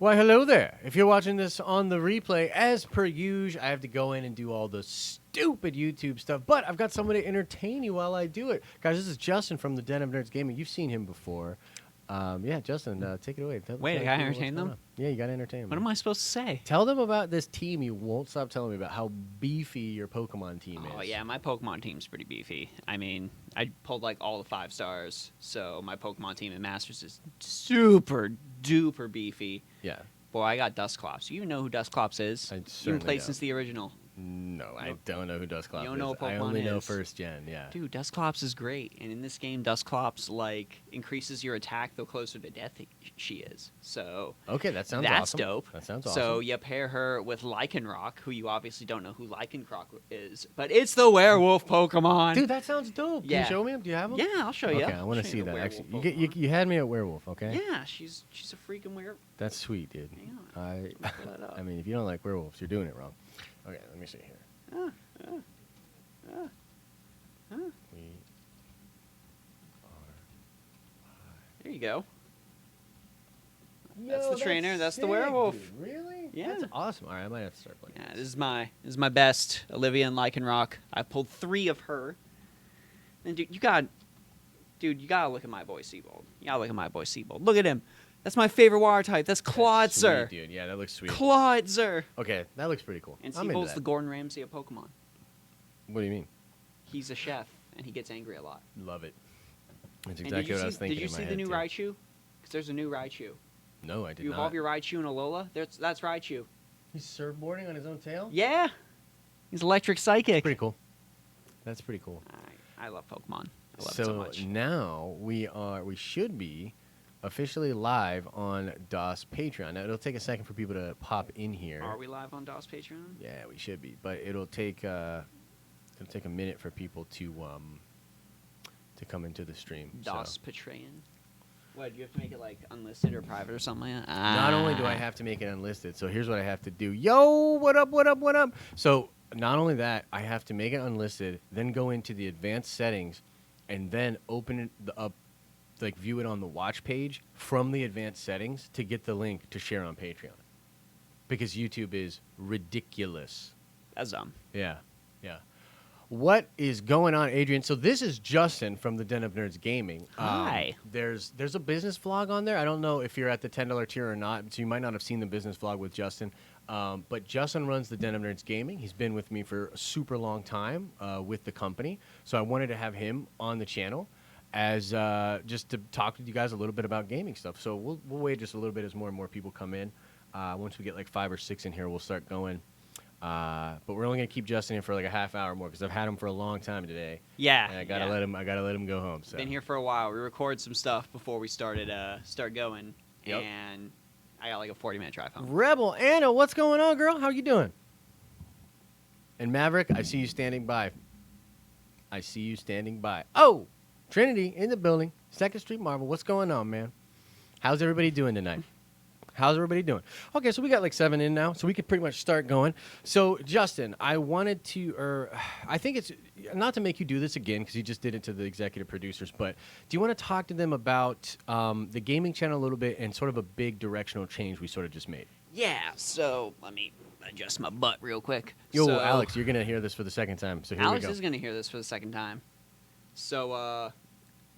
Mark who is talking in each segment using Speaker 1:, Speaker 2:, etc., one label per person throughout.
Speaker 1: Well, hello there. If you're watching this on the replay, as per usual, I have to go in and do all the stupid YouTube stuff, but I've got somebody to entertain you while I do it. Guys, this is Justin from the Den of Nerds Gaming. You've seen him before. Yeah, Justin, take it away.
Speaker 2: Wait, I gotta entertain them?
Speaker 1: Yeah, you gotta entertain them.
Speaker 2: What am I supposed to say?
Speaker 1: Tell them about this team you won't stop telling me about, how beefy your Pokemon team is.
Speaker 2: Oh, yeah, my Pokemon team's pretty beefy. I mean, I pulled, like, all the 5 stars, so my Pokemon team in Masters is super duper beefy.
Speaker 1: Yeah.
Speaker 2: Boy, I got Dusclops. You even know who Dusclops is?
Speaker 1: I
Speaker 2: You
Speaker 1: certainly
Speaker 2: played
Speaker 1: don't.
Speaker 2: since the original.
Speaker 1: No, I don't know who Dusclops
Speaker 2: You don't know
Speaker 1: is.
Speaker 2: what
Speaker 1: I
Speaker 2: Pokemon
Speaker 1: only know
Speaker 2: is.
Speaker 1: first gen, yeah.
Speaker 2: Dude, Dusclops is great, and in this game, Dusclops, like, increases your attack the closer to death she is. So
Speaker 1: Okay, that sounds
Speaker 2: that's
Speaker 1: awesome.
Speaker 2: dope.
Speaker 1: That sounds awesome.
Speaker 2: So you pair her with Lycanroc, who you obviously don't know who Lycanroc is, but it's the werewolf Pokemon.
Speaker 1: Dude, that sounds dope. Can
Speaker 2: Yeah.
Speaker 1: you show me him? Do you have him?
Speaker 2: Yeah, I'll show you.
Speaker 1: Okay, I want to
Speaker 2: Show
Speaker 1: see
Speaker 2: you the
Speaker 1: that. Actually,
Speaker 2: werewolf
Speaker 1: you had me at werewolf. Okay.
Speaker 2: Yeah, she's a freaking werewolf.
Speaker 1: That's sweet, dude.
Speaker 2: Hang
Speaker 1: I
Speaker 2: Pull that up.
Speaker 1: I mean, if you don't like werewolves, you're doing it wrong. Okay, let me see here. We
Speaker 2: There you go.
Speaker 1: are.
Speaker 2: That's the trainer, that's the werewolf.
Speaker 1: Dude. Really?
Speaker 2: Yeah.
Speaker 1: That's awesome. All right, I might have to start playing.
Speaker 2: Yeah, this is my best Olivia and Lycanroc. I pulled 3 of her. And dude, you gotta look at my boy Seabold. You gotta look at my boy Seabold. Look at him. That's my favorite water type. That's Clawitzer.
Speaker 1: Sweet, dude. Yeah, that looks sweet.
Speaker 2: Clawitzer.
Speaker 1: Okay, that looks pretty cool.
Speaker 2: And
Speaker 1: I'm into
Speaker 2: Seabold's
Speaker 1: that.
Speaker 2: the Gordon Ramsay of Pokemon.
Speaker 1: What do you mean?
Speaker 2: He's a chef, and he gets angry a lot.
Speaker 1: Love it. That's
Speaker 2: And
Speaker 1: exactly what I was thinking.
Speaker 2: Did you
Speaker 1: in my
Speaker 2: see the
Speaker 1: head,
Speaker 2: new
Speaker 1: too.
Speaker 2: Raichu? Because there's a new Raichu.
Speaker 1: No, I did
Speaker 2: You
Speaker 1: not.
Speaker 2: evolve your Raichu in Alola. That's Raichu.
Speaker 1: He's surfboarding on his own tail.
Speaker 2: Yeah. He's electric psychic.
Speaker 1: Pretty cool. That's pretty cool.
Speaker 2: I love Pokemon. I love it so much.
Speaker 1: Now we should be officially live on DOS Patreon. Now it'll take a second for people to pop in here.
Speaker 2: Are we live on DOS Patreon?
Speaker 1: Yeah, we should be, but it'll take a minute for people to come into the stream.
Speaker 2: DOS
Speaker 1: So.
Speaker 2: Patreon. What, do you have to make it like unlisted or private or something like that?
Speaker 1: Not only do I have to make it unlisted, so here's what I have to do. Yo, what up, what up, what up? So not only that, I have to make it unlisted, then go into the advanced settings, and then open it up, like view it on the watch page from the advanced settings to get the link to share on Patreon. Because YouTube is ridiculous.
Speaker 2: That's dumb.
Speaker 1: Yeah, yeah. What is going on, Adrian? So this is Justin from the Den of Nerds Gaming.
Speaker 2: Hi.
Speaker 1: There's a business vlog on there. I don't know if you're at the $10 tier or not, so you might not have seen the business vlog with Justin. But Justin runs the Den of Nerds Gaming. He's been with me for a super long time with the company. So I wanted to have him on the channel as just to talk with you guys a little bit about gaming stuff. So we'll wait just a little bit as more and more people come in. Once we get like 5 or 6 in here, we'll start going. But we're only gonna keep Justin in for like a half hour more because I've had him for a long time today.
Speaker 2: Yeah.
Speaker 1: And I gotta let him go home. So.
Speaker 2: Been here for a while. We recorded some stuff before we start going.
Speaker 1: Yep.
Speaker 2: And I got like a 40-minute drive home.
Speaker 1: Rebel Anna, what's going on, girl? How you doing? And Maverick, I see you standing by. Oh, Trinity in the building. 2nd Street Marvel. What's going on, man? How's everybody doing tonight? How's everybody doing? Okay, so we got like 7 in now, so we could pretty much start going. So, Justin, I wanted to, I think it's, not to make you do this again, because you just did it to the executive producers, but do you want to talk to them about the gaming channel a little bit and sort of a big directional change we sort of just made?
Speaker 2: Yeah, so let me adjust my butt real quick.
Speaker 1: Yo,
Speaker 2: So,
Speaker 1: Alex, you're going to hear this for the second time, so here
Speaker 2: Alex
Speaker 1: we go.
Speaker 2: is going to hear this for the second time. So,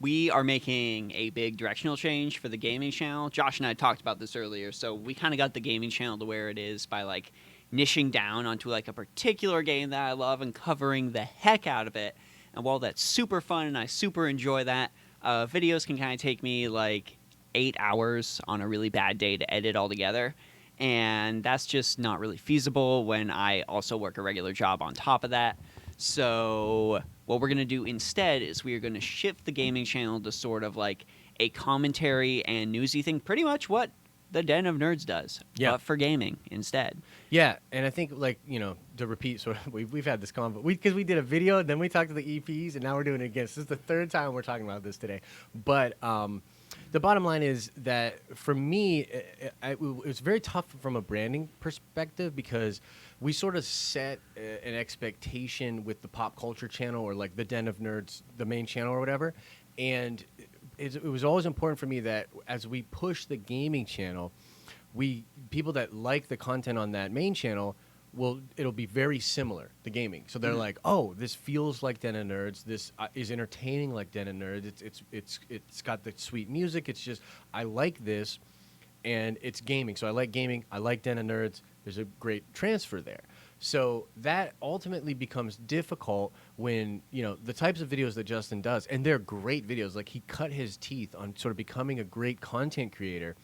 Speaker 2: we are making a big directional change for the gaming channel. Josh and I talked about this earlier. So we kind of got the gaming channel to where it is by like niching down onto like a particular game that I love and covering the heck out of it. And while that's super fun and I super enjoy that, videos can kind of take me like 8 hours on a really bad day to edit all together. And that's just not really feasible when I also work a regular job on top of that. So what we're going to do instead is we are going to shift the gaming channel to sort of like a commentary and newsy thing, pretty much what the Den of Nerds does, but for gaming instead.
Speaker 1: Yeah, and I think, like, you know, to repeat, sort of, we've had this convo, because we did a video, then we talked to the EPs, and now we're doing it again. So this is the 3rd time we're talking about this today. But the bottom line is that, for me, it was very tough from a branding perspective, because we sort of set an expectation with the pop culture channel, or like the Den of Nerds, the main channel or whatever, and it was always important for me that as we push the gaming channel, people that like the content on that main channel it'll be very similar, the gaming. So they're like, oh, this feels like Den of Nerds. This is entertaining like Den of Nerds. It's got the sweet music. It's just, I like this, and it's gaming. So I like gaming. I like Den of Nerds. There's a great transfer there. So that ultimately becomes difficult when, the types of videos that Justin does, and they're great videos. Like, he cut his teeth on sort of becoming a great content creator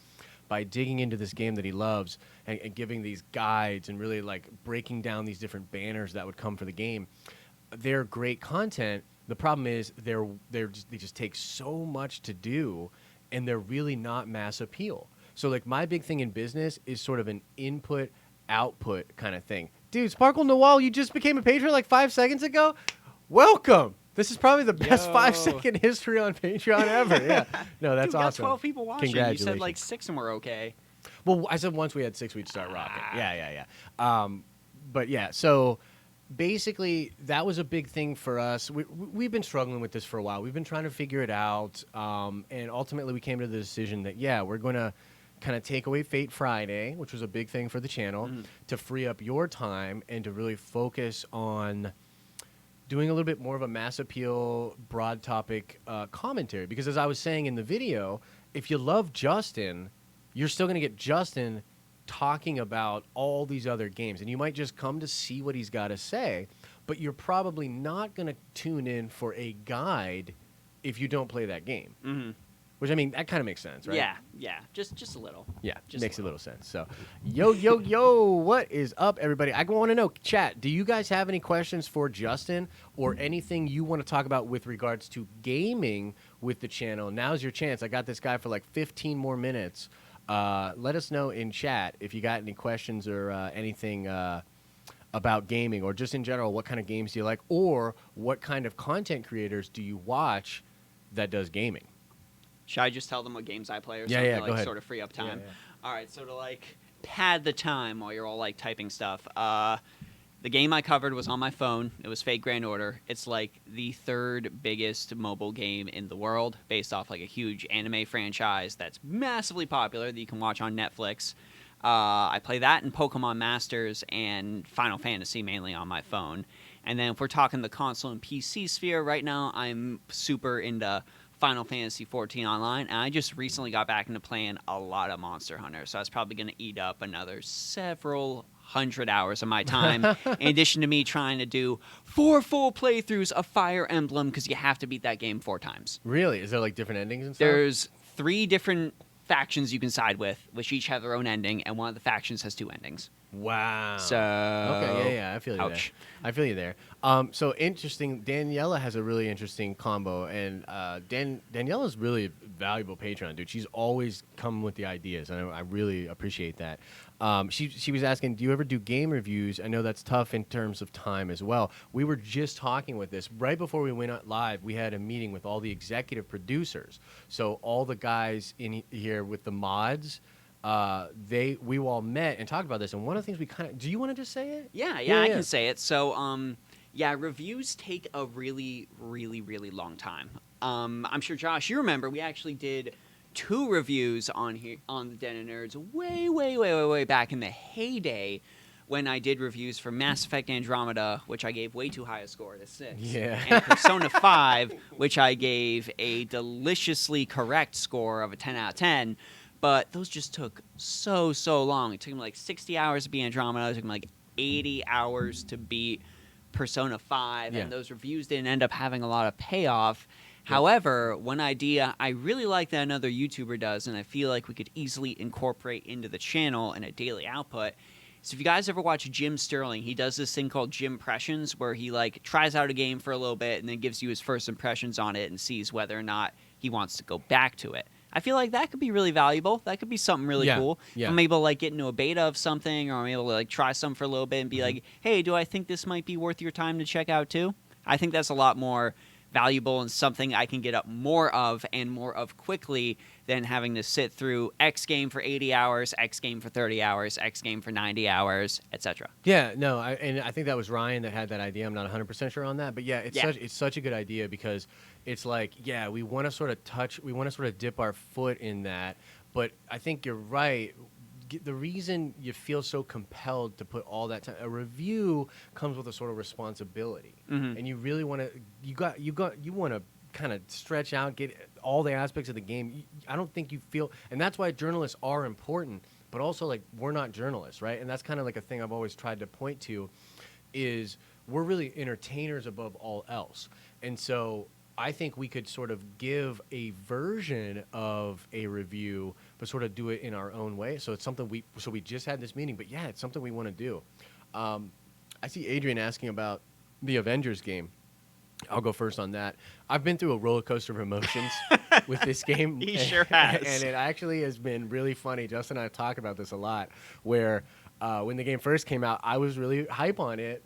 Speaker 1: by digging into this game that he loves and giving these guides and really like breaking down these different banners that would come for the game. They're great content. The problem is they just take so much to do, and they're really not mass appeal. So like my big thing in business is sort of an input output kind of thing. Dude, Sparkle Noel, you just became a patron like 5 seconds ago. Welcome. This is probably the best 5-second history on Patreon ever. Yeah. No, that's
Speaker 2: Dude, we got
Speaker 1: awesome.
Speaker 2: 12 people watching. You
Speaker 1: Congratulations.
Speaker 2: said like 6 and we're okay.
Speaker 1: Well, I said once we had 6, we'd start rocking. Yeah. But yeah, so basically that was a big thing for us. We've been struggling with this for a while. We've been trying to figure it out. And ultimately we came to the decision that, we're going to kind of take away Fate Friday, which was a big thing for the channel, to free up your time and to really focus on doing a little bit more of a mass appeal, broad topic commentary. Because as I was saying in the video, if you love Justin, you're still going to get Justin talking about all these other games. And you might just come to see what he's got to say, but you're probably not going to tune in for a guide if you don't play that game. Mm-hmm. Which, I mean, that kind of makes sense, right?
Speaker 2: Yeah. Just a little.
Speaker 1: Yeah,
Speaker 2: just
Speaker 1: makes a little sense. So, yo, what is up, everybody? I want to know, chat, do you guys have any questions for Justin or anything you want to talk about with regards to gaming with the channel? Now's your chance. I got this guy for like 15 more minutes. Let us know in chat if you got any questions or anything about gaming, or just in general, what kind of games do you like, or what kind of content creators do you watch that does gaming?
Speaker 2: Should I just tell them what games I play or something?
Speaker 1: Yeah,
Speaker 2: like
Speaker 1: go ahead.
Speaker 2: Sort of free up time.
Speaker 1: Yeah.
Speaker 2: All right, so to like pad the time while you're all like typing stuff. The game I covered was on my phone. It was Fate Grand Order. It's like the 3rd biggest mobile game in the world, based off like a huge anime franchise that's massively popular that you can watch on Netflix. I play that and Pokemon Masters and Final Fantasy mainly on my phone. And then if we're talking the console and PC sphere, right now I'm super into Final Fantasy 14 Online, and I just recently got back into playing a lot of Monster Hunter, so I was probably going to eat up another several hundred hours of my time, in addition to me trying to do 4 full playthroughs of Fire Emblem, because you have to beat that game 4 times.
Speaker 1: Really? Is there like different endings and stuff?
Speaker 2: There's 3 different factions you can side with, which each have their own ending, and one of the factions has 2 endings.
Speaker 1: Wow.
Speaker 2: So
Speaker 1: okay, yeah, I feel you
Speaker 2: ouch.
Speaker 1: there. I feel you there. So interesting. Daniela has a really interesting combo, and Daniela's really a valuable Patreon, dude. She's always coming with the ideas, and I really appreciate that. She was asking, do you ever do game reviews? I know that's tough in terms of time as well. We were just talking with this right before we went out live. We had a meeting with all the executive producers, so all the guys in here with the mods. We all met and talked about this, and one of the things we kind of, do you want to just say it?
Speaker 2: Yeah, I can say it. So, reviews take a really, really, really long time. I'm sure, Josh, you remember we actually did 2 reviews on here on the Den of Nerds way back in the heyday when I did reviews for Mass Effect Andromeda, which I gave way too high a score at a 6.
Speaker 1: Yeah.
Speaker 2: And Persona 5, which I gave a deliciously correct score of a 10 out of 10. But those just took so long. It took me like 60 hours to beat Andromeda. It took me like 80 hours to beat Persona 5.
Speaker 1: Yeah.
Speaker 2: And those reviews didn't end up having a lot of payoff. Yeah. However, one idea I really like that another YouTuber does, and I feel like we could easily incorporate into the channel in a daily output. So if you guys ever watch Jim Sterling, he does this thing called Jimpressions, where he like tries out a game for a little bit and then gives you his first impressions on it and sees whether or not he wants to go back to it. I feel like that could be really valuable. That could be something really cool.
Speaker 1: Yeah.
Speaker 2: If I'm able to like get into a beta of something, or I'm able to like try some for a little bit and be like, hey, do I think this might be worth your time to check out too? I think that's a lot more valuable and something I can get up more of and more of quickly than having to sit through X game for 80 hours, X game for 30 hours, X game for 90 hours, etc.
Speaker 1: Yeah, no, and I think that was Ryan that had that idea. I'm not 100% sure on that, but yeah, it's such a good idea, because it's like, yeah, we want to sort of dip our foot in that, but I think you're right. the reason you feel so compelled to put all that time. A review comes with a sort of responsibility, and you really want to. You want to kind of stretch out, get all the aspects of the game. I don't think you feel, and that's why journalists are important. But also, like, we're not journalists, right? And that's kind of like a thing I've always tried to point to, is we're really entertainers above all else. And so I think we could sort of give a version of a review, but sort of do it in our own way. So it's something we just had this meeting, but yeah, it's something we want to do. I see Adrian asking about the Avengers game. I'll go first on that. I've been through a roller coaster of emotions with this game.
Speaker 2: He sure has.
Speaker 1: And it actually has been really funny. Justin and I have talked about this a lot, where when the game first came out, I was really hype on it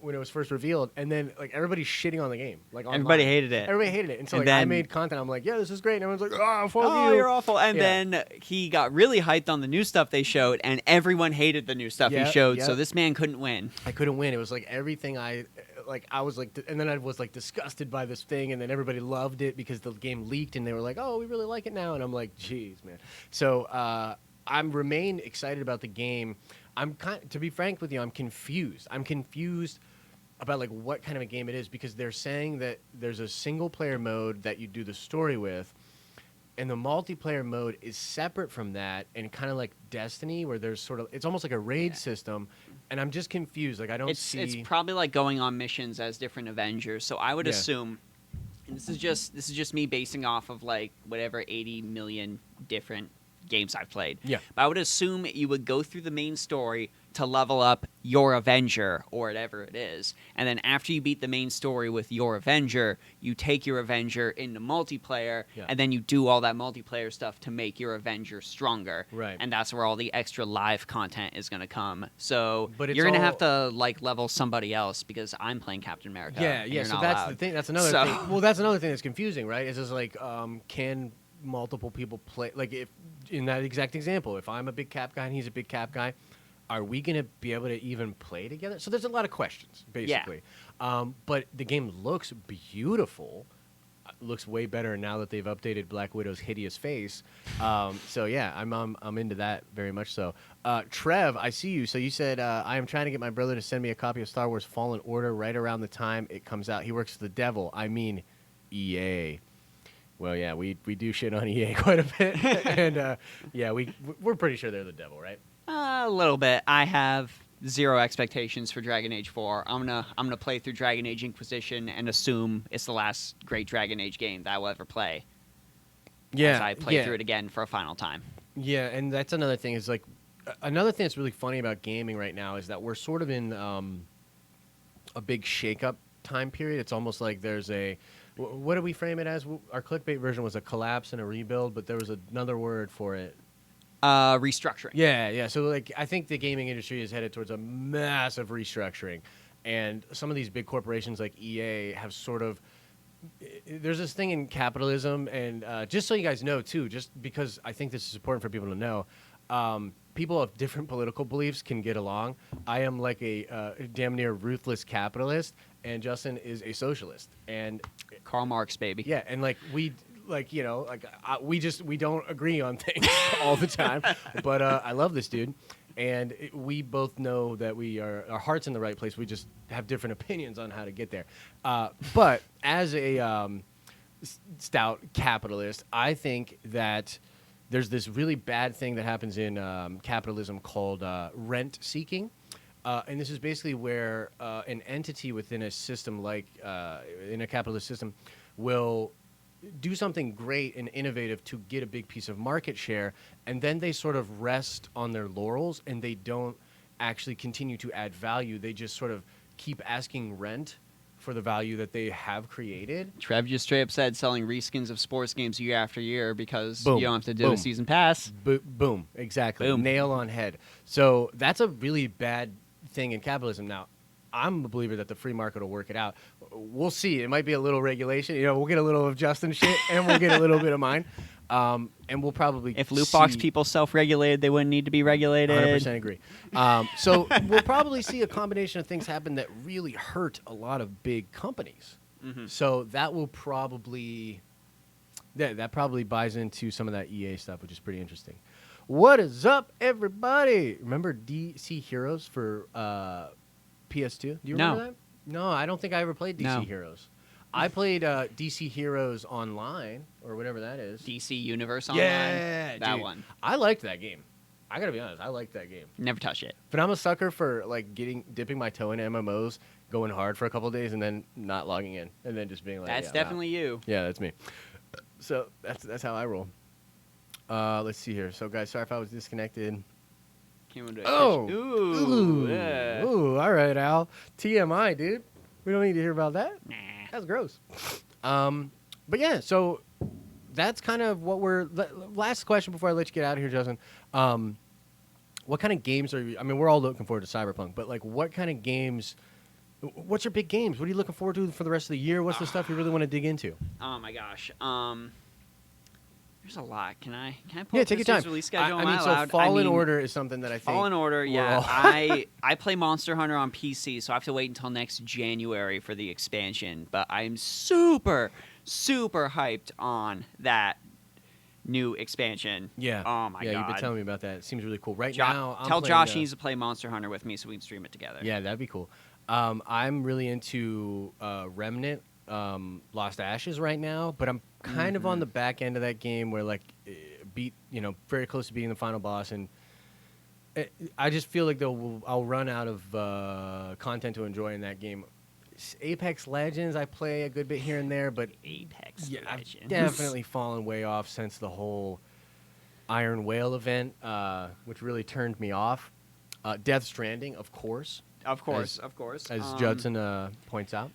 Speaker 1: when it was first revealed, and then like everybody's shitting on the game. Like online.
Speaker 2: Everybody hated it.
Speaker 1: Everybody hated it. And so
Speaker 2: And
Speaker 1: like, I
Speaker 2: then-
Speaker 1: made content. I'm like, yeah, this is great. And everyone's like, oh, fuck
Speaker 2: Oh,
Speaker 1: you.
Speaker 2: you're awful. And
Speaker 1: Yeah.
Speaker 2: then he got really hyped on the new stuff they showed, and everyone hated the new stuff
Speaker 1: Yep,
Speaker 2: he showed, so
Speaker 1: yep.
Speaker 2: this man couldn't win.
Speaker 1: I couldn't win. It was like everything I was like, and then I was like disgusted by this thing, and then everybody loved it because the game leaked, and they were like, oh, we really like it now, and I'm like, geez, man. So I'm remain excited about the game. To be frank with you, I'm confused. I'm confused about like what kind of a game it is, because they're saying that there's a single player mode that you do the story with, and the multiplayer mode is separate from that, and kind of like Destiny, where there's sort of, it's almost like a raid system, and I'm just confused. Like I don't see.
Speaker 2: It's probably like going on missions as different Avengers. So I would
Speaker 1: Yeah.
Speaker 2: assume, and this is just me basing off of like whatever 80 million different games I've played.
Speaker 1: Yeah.
Speaker 2: But I would assume you would go through the main story to level up your Avenger or whatever it is. And then after you beat the main story with your Avenger, you take your Avenger into multiplayer,
Speaker 1: Yeah.
Speaker 2: and then you do all that multiplayer stuff to make your Avenger stronger.
Speaker 1: Right.
Speaker 2: And that's where all the extra live content is going to come. So
Speaker 1: But it's
Speaker 2: you're going to
Speaker 1: all-
Speaker 2: have to like level somebody else, because I'm playing Captain America.
Speaker 1: Yeah,
Speaker 2: and
Speaker 1: yeah.
Speaker 2: you're
Speaker 1: So
Speaker 2: not
Speaker 1: that's
Speaker 2: allowed.
Speaker 1: the thing. That's another
Speaker 2: So-
Speaker 1: thing. Well, that's another thing that's confusing, right? Is just like, can multiple people play? Like, if in that exact example, if I'm a big Cap guy and he's a big Cap guy, are we going to be able to even play together? So there's a lot of questions, basically. But the game looks beautiful. Looks way better now that they've updated Black Widow's hideous face. So yeah, I'm into that very much so. Trev, I see you. So you said I am trying to get my brother to send me a copy of Star Wars Fallen Order right around the time it comes out. He works for the devil. I mean, EA. Well, yeah, we do shit on EA quite a bit, and yeah, we're pretty sure they're the devil, right?
Speaker 2: A little bit. I have zero expectations for Dragon Age 4. I'm gonna play through Dragon Age Inquisition and assume it's the last great Dragon Age game that I will ever play. As I play through it again for a final time.
Speaker 1: Yeah, and that's another thing. Is like another thing that's really funny about gaming right now is that we're sort of in a big shakeup time period. It's almost like there's a what do we frame it as? Our clickbait version was a collapse and a rebuild, but there was another word for it.
Speaker 2: Restructuring.
Speaker 1: Yeah. So like, I think the gaming industry is headed towards a massive restructuring, and some of these big corporations like EA have sort of. There's this thing in capitalism, and just so you guys know too, just because I think this is important for people to know, people of different political beliefs can get along. I am like a damn near ruthless capitalist, and Justin is a socialist, and
Speaker 2: Karl Marx, baby.
Speaker 1: yeah, and like we don't agree on things all the time, but I love this dude, and we both know that our heart's in the right place. We just have different opinions on how to get there. But as a stout capitalist, I think that there's this really bad thing that happens in capitalism called rent seeking. And this is basically where an entity within a system, like in a capitalist system, will do something great and innovative to get a big piece of market share, and then they sort of rest on their laurels, and they don't actually continue to add value. They just sort of keep asking rent for the value that they have created.
Speaker 2: Trev just straight up said selling reskins of sports games year after year because
Speaker 1: Boom.
Speaker 2: you don't have to do
Speaker 1: Boom.
Speaker 2: a season pass.
Speaker 1: Boom, exactly.
Speaker 2: Boom.
Speaker 1: Nail on head. So that's a really bad thing in capitalism. Now, I'm a believer that the free market will work it out. We'll see. It might be a little regulation. We'll get a little of Justin's shit, and we'll get a little bit of mine. And we'll probably
Speaker 2: If loot box people self-regulated, they wouldn't need to be regulated.
Speaker 1: 100% agree. So we'll probably see a combination of things happen that really hurt a lot of big companies.
Speaker 2: Mm-hmm.
Speaker 1: So that will probably that probably buys into some of that EA stuff, which is pretty interesting. What is up, everybody? Remember DC Heroes for PS2? Do you remember that? No, I don't think I ever played DC Heroes. I played DC Heroes Online, or whatever that is.
Speaker 2: DC Universe Online?
Speaker 1: Yeah,
Speaker 2: that
Speaker 1: dude.
Speaker 2: one.
Speaker 1: I liked that game. I gotta be honest, I liked that game.
Speaker 2: Never touched it.
Speaker 1: But I'm a sucker for like dipping my toe in MMOs, going hard for a couple of days, and then not logging in, and then just being like,
Speaker 2: That's definitely you.
Speaker 1: Yeah, that's me. So that's how I roll. Let's see here. So guys, sorry if I was disconnected.
Speaker 2: Ooh.
Speaker 1: Ooh, all right, Al. TMI, dude. We don't need to hear about that.
Speaker 2: Nah.
Speaker 1: That's gross. But yeah, so that's kind of what we're. Last question before I let you get out of here, Justin. What kind of games are you? I mean, we're all looking forward to Cyberpunk, but like, what kind of games? What's your big games? What are you looking forward to for the rest of the year? What's the stuff you really want to dig into?
Speaker 2: Oh my gosh. There's a lot. Can I pull
Speaker 1: Yeah,
Speaker 2: up
Speaker 1: take your
Speaker 2: this
Speaker 1: time.
Speaker 2: release schedule?
Speaker 1: I mean, so Fallen Order is something that I think.
Speaker 2: Fallen Order, yeah.
Speaker 1: all-
Speaker 2: I play Monster Hunter on PC, so I have to wait until next January for the expansion. But I'm super, super hyped on that new expansion.
Speaker 1: Yeah.
Speaker 2: Oh my god.
Speaker 1: Yeah, you've been telling me about that. It seems really cool. Right
Speaker 2: Jo-
Speaker 1: now, I'm
Speaker 2: tell
Speaker 1: playing
Speaker 2: Josh he needs to play Monster Hunter with me so we can stream it together.
Speaker 1: Yeah, that'd be cool. I'm really into Remnant, Lost Ashes right now, but I'm kind of on the back end of that game where like very close to beating the final boss, and I just feel like I'll run out of content to enjoy in that game. Apex Legends, I play a good bit here and there, but
Speaker 2: Apex
Speaker 1: I've
Speaker 2: Legends.
Speaker 1: definitely fallen way off since the whole Iron Whale event, which really turned me off. Death Stranding, of course.
Speaker 2: Of course.
Speaker 1: As Judson points out.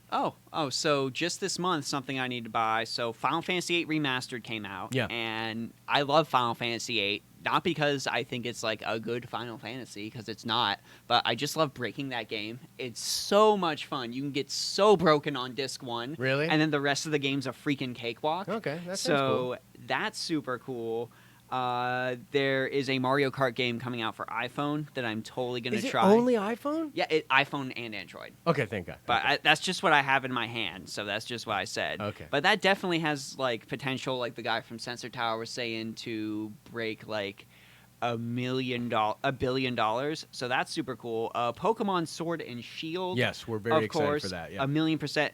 Speaker 2: So just this month, something I need to buy. So Final Fantasy VIII Remastered came out.
Speaker 1: Yeah.
Speaker 2: And I love Final Fantasy VIII. Not because I think it's like a good Final Fantasy, because it's not, but I just love breaking that game. It's so much fun. You can get so broken on disc 1.
Speaker 1: Really?
Speaker 2: And then the rest of the game's a freaking cakewalk.
Speaker 1: Okay, that sounds
Speaker 2: So
Speaker 1: cool.
Speaker 2: that's super cool. There is a Mario Kart game coming out for iPhone that I'm totally going to try.
Speaker 1: Is it only iPhone?
Speaker 2: Yeah, iPhone and Android.
Speaker 1: Okay, thank God.
Speaker 2: But
Speaker 1: Okay.
Speaker 2: that's just what I have in my hand, so that's just what I said.
Speaker 1: Okay.
Speaker 2: But that definitely has like potential, like the guy from Sensor Tower was saying, to break like $1 billion. So that's super cool. Pokemon Sword and Shield.
Speaker 1: Yes, we're very
Speaker 2: of
Speaker 1: excited
Speaker 2: course,
Speaker 1: for that. Yeah.
Speaker 2: 1,000,000%.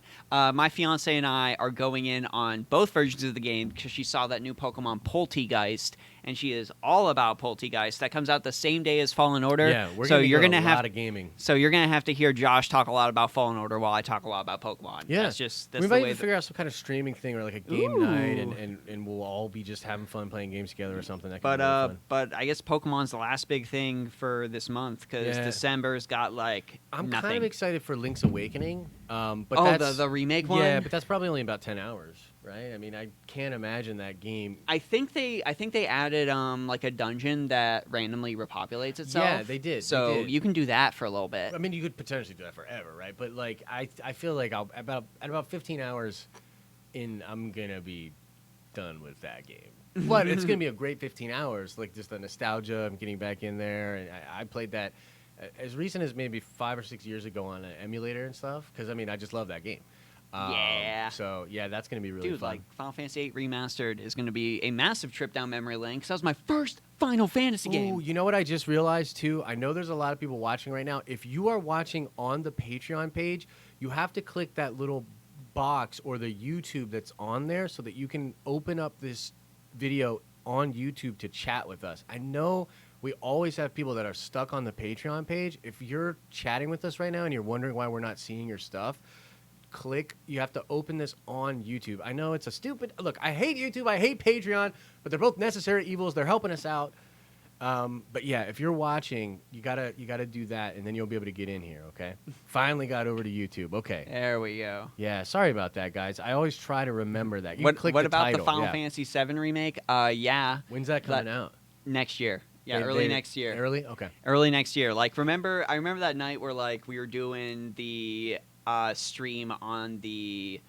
Speaker 2: My fiance and I are going in on both versions of the game because she saw that new Pokemon Poltegeist, and she is all about Poltegeist. That comes out the same day as Fallen Order.
Speaker 1: Yeah, we're
Speaker 2: so
Speaker 1: gonna
Speaker 2: you're
Speaker 1: get
Speaker 2: gonna
Speaker 1: a
Speaker 2: have
Speaker 1: lot of gaming.
Speaker 2: So you're gonna have to hear Josh talk a lot about Fallen Order while I talk a lot about Pokemon.
Speaker 1: Yeah,
Speaker 2: that's
Speaker 1: we
Speaker 2: the
Speaker 1: might
Speaker 2: way
Speaker 1: even figure out some kind of streaming thing or like a game
Speaker 2: Ooh.
Speaker 1: night, and we'll all be just having fun playing games together or something. That could be really fun.
Speaker 2: But I guess Pokemon's the last big thing for this month because
Speaker 1: Yeah.
Speaker 2: December's got like
Speaker 1: I'm
Speaker 2: nothing.
Speaker 1: kind of excited for Link's Awakening. But
Speaker 2: Oh,
Speaker 1: that's,
Speaker 2: the remake one?
Speaker 1: Yeah, but that's probably only about 10 hours, right? I mean, I can't imagine that game.
Speaker 2: I think they added like a dungeon that randomly repopulates itself.
Speaker 1: Yeah, they did.
Speaker 2: So
Speaker 1: they did.
Speaker 2: you can do that for a little bit.
Speaker 1: I mean, you could potentially do that forever, right? But like, I feel like at about 15 hours in, I'm gonna be done with that game. But it's gonna be a great 15 hours, like just the nostalgia. I'm getting back in there, and I played that as recent as maybe 5 or 6 years ago on an emulator and stuff. Because I mean, I just love that game.
Speaker 2: Yeah.
Speaker 1: So yeah, that's gonna be really
Speaker 2: Dude,
Speaker 1: fun.
Speaker 2: like Final Fantasy VIII Remastered is going to be a massive trip down memory lane because that was my first Final Fantasy game.
Speaker 1: Ooh, you know what I just realized too? I know there's a lot of people watching right now. If you are watching on the Patreon page, you have to click that little box or the YouTube that's on there so that you can open up this video on YouTube to chat with us. I know we always have people that are stuck on the Patreon page. If you're chatting with us right now and you're wondering why we're not seeing your stuff, you have to open this on YouTube. I know it's a stupid look. I hate YouTube. I hate Patreon, but they're both necessary evils. They're helping us out. But yeah, if you're watching, you gotta do that, and then you'll be able to get in here. Okay. Finally got over to YouTube. Okay.
Speaker 2: There we go.
Speaker 1: Yeah. Sorry about that, guys. I always try to remember that. You can click
Speaker 2: What
Speaker 1: the
Speaker 2: about
Speaker 1: title.
Speaker 2: the Final
Speaker 1: Yeah.
Speaker 2: Fantasy VII remake? Yeah,
Speaker 1: When's that coming out?
Speaker 2: next year. Yeah,
Speaker 1: They-
Speaker 2: early
Speaker 1: they-
Speaker 2: next year.
Speaker 1: Early. Okay.
Speaker 2: Early next year. Like, I remember that night where like we were doing the stream on the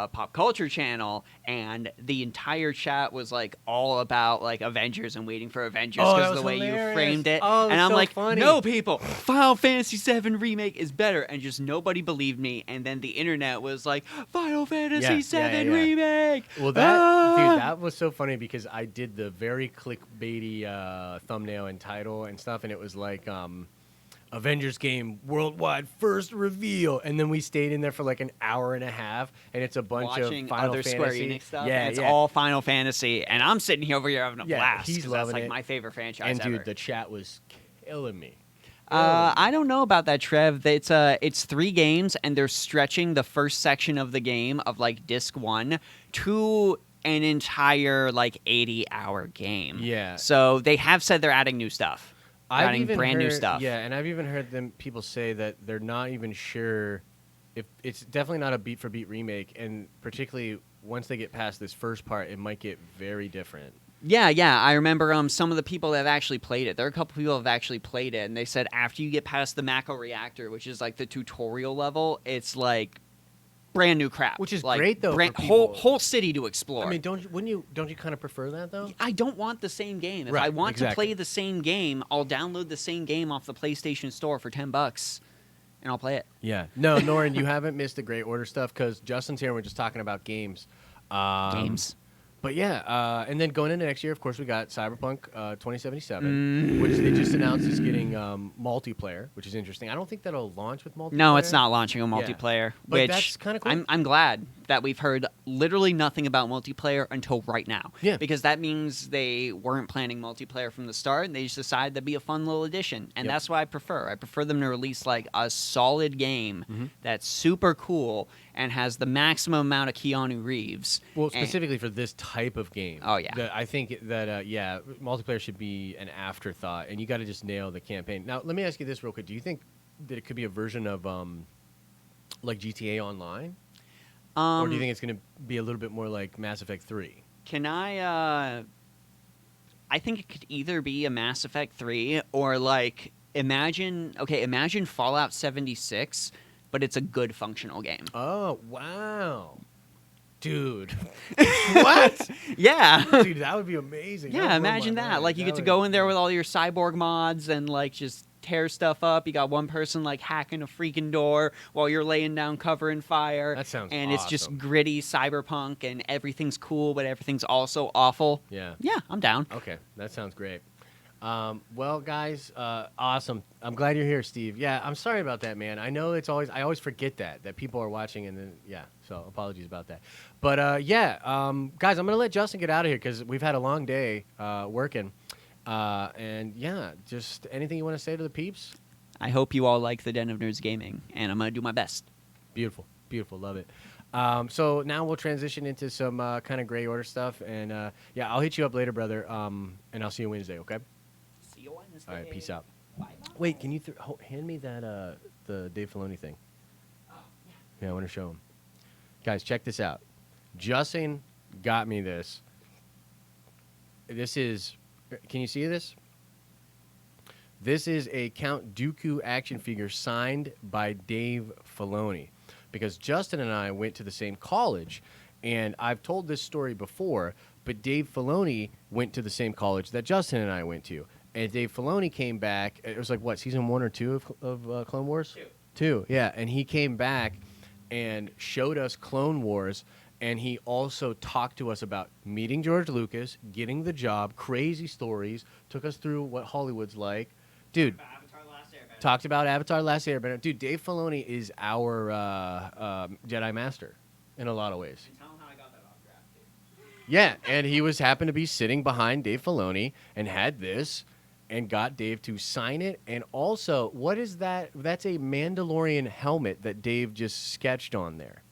Speaker 2: pop culture channel, and the entire chat was like all about like Avengers and waiting for Avengers
Speaker 1: Oh, that
Speaker 2: because of
Speaker 1: was
Speaker 2: the way
Speaker 1: hilarious.
Speaker 2: you framed it.
Speaker 1: Oh, it
Speaker 2: and
Speaker 1: was
Speaker 2: I'm
Speaker 1: so
Speaker 2: like,
Speaker 1: funny.
Speaker 2: no, people, Final Fantasy VII Remake is better, and just nobody believed me. And then the internet was like, Final Fantasy VII Remake.
Speaker 1: Well, dude, that was so funny because I did the very clickbaity thumbnail and title and stuff, and it was like Avengers game worldwide first reveal, and then we stayed in there for like an hour and a half, and it's a bunch
Speaker 2: watching
Speaker 1: of Final
Speaker 2: other
Speaker 1: Fantasy
Speaker 2: Square Enix stuff.
Speaker 1: Yeah,
Speaker 2: and it's
Speaker 1: yeah.
Speaker 2: all Final Fantasy, and I'm sitting here over here having a blast.
Speaker 1: He's
Speaker 2: 'cause
Speaker 1: loving
Speaker 2: that's like
Speaker 1: it.
Speaker 2: my favorite franchise
Speaker 1: And
Speaker 2: ever.
Speaker 1: dude, the chat was killing me.
Speaker 2: I don't know about that, Trev. It's 3 games, and they're stretching the first section of the game of like disc 1 to an entire like 80-hour game.
Speaker 1: Yeah.
Speaker 2: So they have said they're adding new stuff.
Speaker 1: I've
Speaker 2: Adding
Speaker 1: even
Speaker 2: brand new
Speaker 1: heard-
Speaker 2: stuff.
Speaker 1: Yeah, and I've even heard people say that they're not even sure if it's definitely not a beat for beat remake, and particularly once they get past this first part, it might get very different.
Speaker 2: Yeah. I remember some of the people that have actually played it. There are a couple people that have actually played it, and they said after you get past the Mako Reactor, which is like the tutorial level, it's like brand new crap.
Speaker 1: Which is
Speaker 2: like,
Speaker 1: great, though, for people.
Speaker 2: whole city to explore.
Speaker 1: I mean, don't you kind of prefer that though?
Speaker 2: I don't want the same game. If
Speaker 1: Right,
Speaker 2: I want to
Speaker 1: exactly.
Speaker 2: play the same game, I'll download the same game off the PlayStation Store for $10, and I'll play it.
Speaker 1: Yeah. No, Norin, you haven't missed the Great Order stuff because Justin's here and we're just talking about games.
Speaker 2: Games.
Speaker 1: But yeah, and then going into next year, of course, we got Cyberpunk 2077, which they just announced is getting multiplayer, which is interesting. I don't think that'll launch with multiplayer.
Speaker 2: No, it's not launching a multiplayer.
Speaker 1: But
Speaker 2: which
Speaker 1: that's kinda cool.
Speaker 2: I'm glad that we've heard literally nothing about multiplayer until right now.
Speaker 1: Yeah.
Speaker 2: Because that means they weren't planning multiplayer from the start, and they just decided to be a fun little addition. And
Speaker 1: Yep.
Speaker 2: that's what I prefer. I prefer them to release like a solid game
Speaker 1: Mm-hmm.
Speaker 2: that's super cool and has the maximum amount of Keanu Reeves.
Speaker 1: Well,
Speaker 2: And-
Speaker 1: specifically for this type of game.
Speaker 2: Oh, yeah.
Speaker 1: I think that multiplayer should be an afterthought, and you got to just nail the campaign. Now, let me ask you this real quick: do you think that it could be a version of like GTA Online, or do you think it's going to be a little bit more like Mass Effect 3?
Speaker 2: Can I think it could either be a Mass Effect 3 or like imagine Fallout 76, but it's a good functional game.
Speaker 1: Oh wow, dude! What?
Speaker 2: Yeah.
Speaker 1: Dude, that would be amazing. That
Speaker 2: Yeah,
Speaker 1: would blow
Speaker 2: imagine
Speaker 1: my
Speaker 2: that.
Speaker 1: mind.
Speaker 2: Like you
Speaker 1: That
Speaker 2: get to
Speaker 1: would-
Speaker 2: go in there with all your cyborg mods and like just tear stuff up. You got one person like hacking a freaking door while you're laying down cover and fire.
Speaker 1: That sounds
Speaker 2: And it's just
Speaker 1: awesome.
Speaker 2: gritty cyberpunk and everything's cool, but everything's also awful.
Speaker 1: Yeah.
Speaker 2: Yeah, I'm down.
Speaker 1: Okay, that sounds great. Well, guys, awesome. I'm glad you're here, Steve. Yeah, I'm sorry about that, man. I know I always forget that people are watching, and then so apologies about that. But guys, I'm gonna let Justin get out of here because we've had a long day working. And yeah, just anything you want to say to the peeps?
Speaker 2: I hope you all like the Den of Nerds Gaming, and I'm gonna do my best.
Speaker 1: Beautiful, love it. So now we'll transition into some kind of Gray Order stuff, and I'll hit you up later, brother. And I'll see you Wednesday, okay?
Speaker 2: See you Wednesday.
Speaker 1: All right, peace out.
Speaker 2: Bye-bye.
Speaker 1: Wait, can you hand me that the Dave Filoni thing? Yeah, I want to show him. Guys, check this out. Justin got me this. This is. Can you see this? This is a Count Dooku action figure signed by Dave Filoni, because Justin and I went to the same college, and I've told this story before. But Dave Filoni went to the same college that Justin and I went to. And Dave Filoni came back. It was like, what, season 1 or 2 of Clone Wars? 2, yeah. And he came back and showed us Clone Wars. And he also talked to us about meeting George Lucas, getting the job, crazy stories, took us through what Hollywood's like. Dude, talked about Avatar: Last Airbender. Dude, Dave Filoni is our Jedi Master in a lot of ways. Yeah, and he happened to be sitting behind Dave Filoni and had this and got Dave to sign it. And also, what is that? That's a Mandalorian helmet that Dave just sketched on there.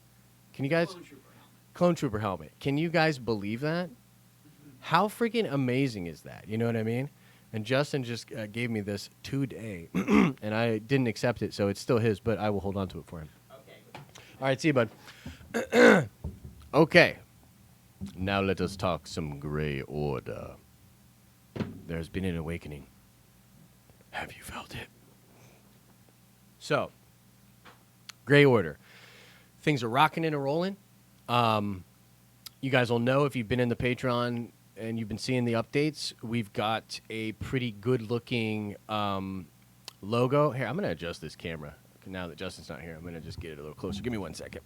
Speaker 1: Can you guys... Clone Trooper helmet. Can you guys believe that? How freaking amazing is that? You know what I mean? And Justin just gave me this today, and I didn't accept it, so it's still his, but I will hold on to it for him.
Speaker 2: Okay.
Speaker 1: All right, see you, bud. Okay. Now let us talk some Gray Order. There's been an awakening. Have you felt it? So, Gray Order. Things are rocking and rolling. You guys will know if you've been in the Patreon and you've been seeing the updates, we've got a pretty good-looking logo. Here, I'm going to adjust this camera. Now that Justin's not here, I'm going to just get it a little closer. Give me 1 second.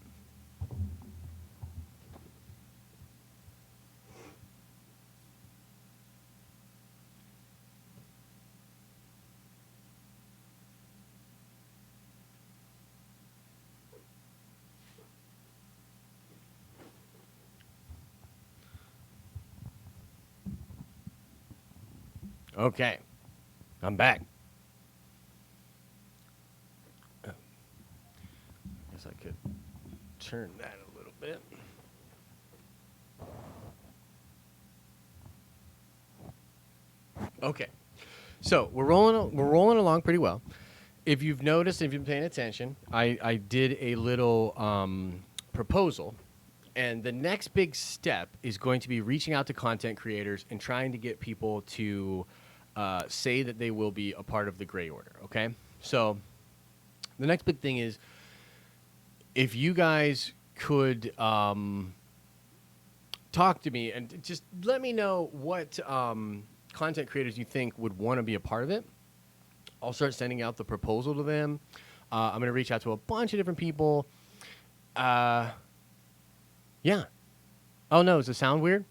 Speaker 1: Okay, I'm back. I guess I could turn that a little bit. Okay, so we're rolling along pretty well. If you've noticed, if you've been paying attention, I did a little proposal. And the next big step is going to be reaching out to content creators and trying to get people to say that they will be a part of the Gray Order, okay? So the next big thing is if you guys could talk to me and just let me know what content creators you think would want to be a part of it. I'll start sending out the proposal to them. I'm going to reach out to a bunch of different people. Yeah. Oh, no. Is the sound weird?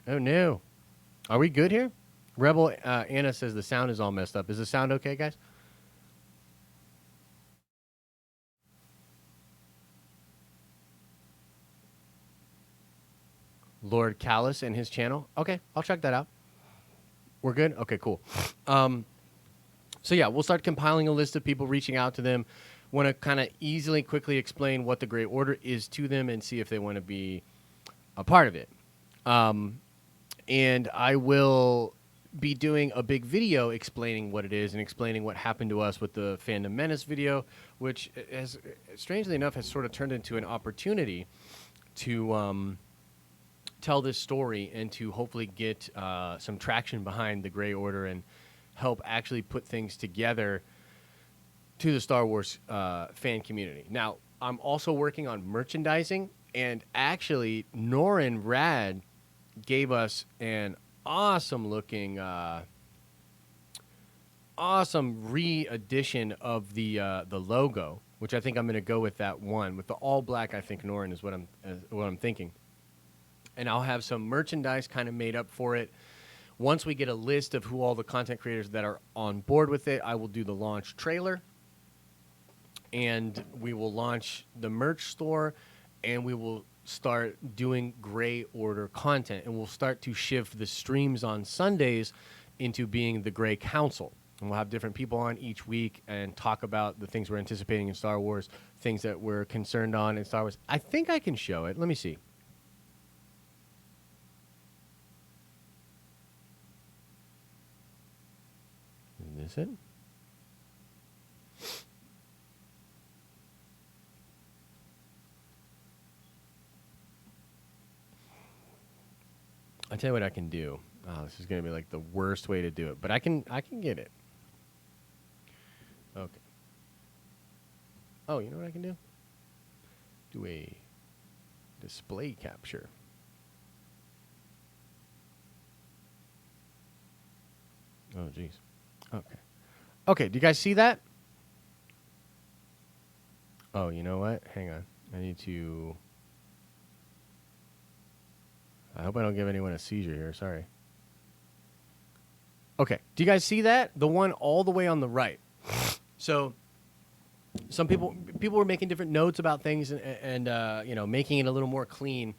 Speaker 1: Oh, no. Are we good here? Rebel Anna says the sound is all messed up. Is the sound okay, guys? Lord Callus and his channel. Okay, I'll check that out. We're good? Okay, cool. So, yeah, we'll start compiling a list of people, reaching out to them. Want to kind of easily, quickly explain what the Great Order is to them and see if they want to be a part of it. And I will be doing a big video explaining what it is and explaining what happened to us with the Fandom Menace video, which, has, strangely enough, has sort of turned into an opportunity to tell this story and to hopefully get some traction behind the Grey Order and help actually put things together to the Star Wars fan community. Now, I'm also working on merchandising, and actually, Norin Rad gave us an awesome-looking, awesome re-edition of the logo, which I think I'm going to go with that one. With the all-black, I think Norin is what I'm thinking. And I'll have some merchandise kind of made up for it. Once we get a list of who all the content creators that are on board with it, I will do the launch trailer. And we will launch the merch store. And we will start doing Grey Order content. And we'll start to shift the streams on Sundays into being the Grey Council. And we'll have different people on each week and talk about the things we're anticipating in Star Wars, things that we're concerned on in Star Wars. I think I can show it. Let me see. Is this it? I'll tell you what I can do. Oh, this is going to be like the worst way to do it, but I can get it. Okay. Oh, you know what I can do? Do a display capture. Oh, geez. Okay. Okay, do you guys see that? Oh, you know what? Hang on. I need to... I hope I don't give anyone a seizure here. Sorry. Okay. Do you guys see that? The one all the way on the right. So some people were making different notes about things and you know, making it a little more clean.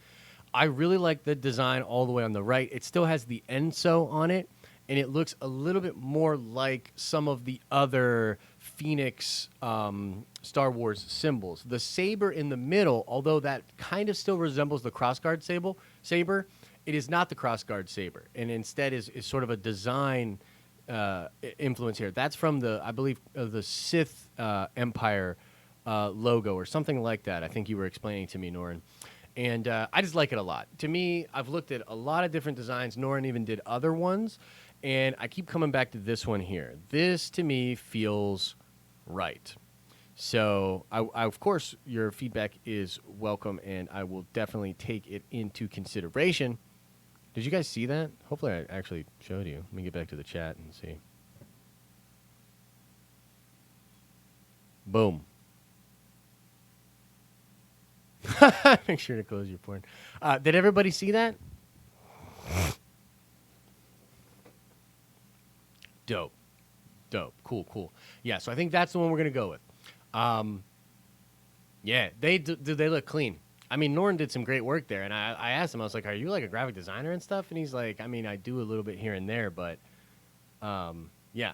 Speaker 1: I really like the design all the way on the right. It still has the ENSO on it, and it looks a little bit more like some of the other Phoenix Star Wars symbols. The saber in the middle, although that kind of still resembles the crossguard saber, it is not the crossguard saber, and instead is sort of a design influence here. That's from the, I believe, the Sith Empire logo or something like that. I think you were explaining to me, Norin. And I just like it a lot. To me, I've looked at a lot of different designs. Norin even did other ones. And I keep coming back to this one here. This, to me, feels right. So, of course, your feedback is welcome, and I will definitely take it into consideration. Did you guys see that? Hopefully, I actually showed you. Let me get back to the chat and see. Boom. Make sure to close your porn. Did everybody see that? Dope. Dope. Cool. Yeah, so I think that's the one we're going to go with. Yeah, they look clean. I mean, Norton did some great work there, and I asked him, I was like, are you like a graphic designer and stuff? And he's like, I mean, I do a little bit here and there, but yeah.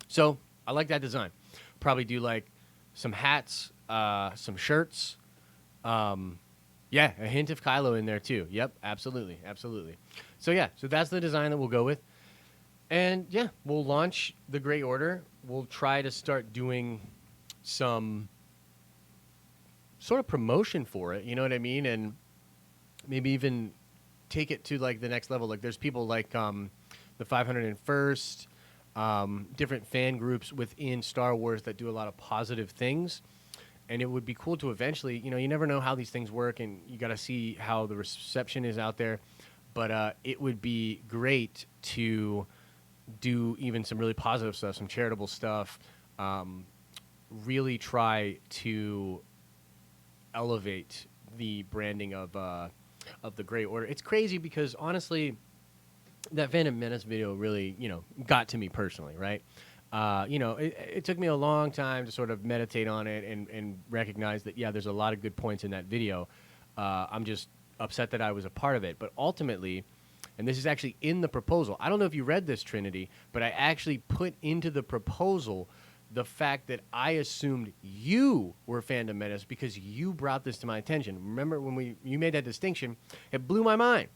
Speaker 1: So I like that design. Probably do like some hats, some shirts. Yeah, a hint of KYLO in there too. Yep, absolutely. So yeah, so that's the design that we'll go with. And yeah, we'll launch the Grey Order. We'll try to start doing some sort of promotion for it, you know what I mean? And maybe even take it to like the next level. Like there's people like the 501st, different fan groups within Star Wars that do a lot of positive things. And it would be cool to eventually, you know, you never know how these things work, and you got to see how the reception is out there. But it would be great to do even some really positive stuff, some charitable stuff, really try to elevate the branding of the Grey Order. It's crazy because honestly, that Phantom Menace video really, you know, got to me personally, right? You know, it took me a long time to sort of meditate on it and recognize that, yeah, there's a lot of good points in that video. I'm just upset that I was a part of it. But ultimately, and this is actually in the proposal, I don't know if you read this, Trinity, but I actually put into the proposal the fact that I assumed you were Phantom Menace because you brought this to my attention. Remember when you made that distinction? It blew my mind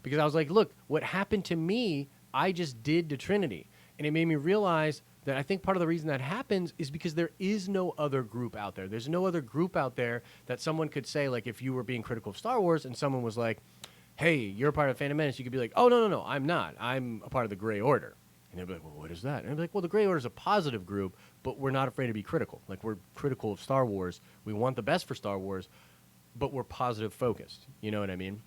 Speaker 1: because I was like, look, what happened to me, I just did to Trinity. And it made me realize that I think part of the reason that happens is because there is no other group out there. There's no other group out there that someone could say, like, if you were being critical of Star Wars and someone was like, hey, you're a part of Phantom Menace, you could be like, oh, no, I'm not. I'm a part of the Grey Order. And they'd be like, well, what is that? And I'd be like, well, the Grey Order is a positive group, but we're not afraid to be critical. Like, we're critical of Star Wars. We want the best for Star Wars, but we're positive focused. You know what I mean?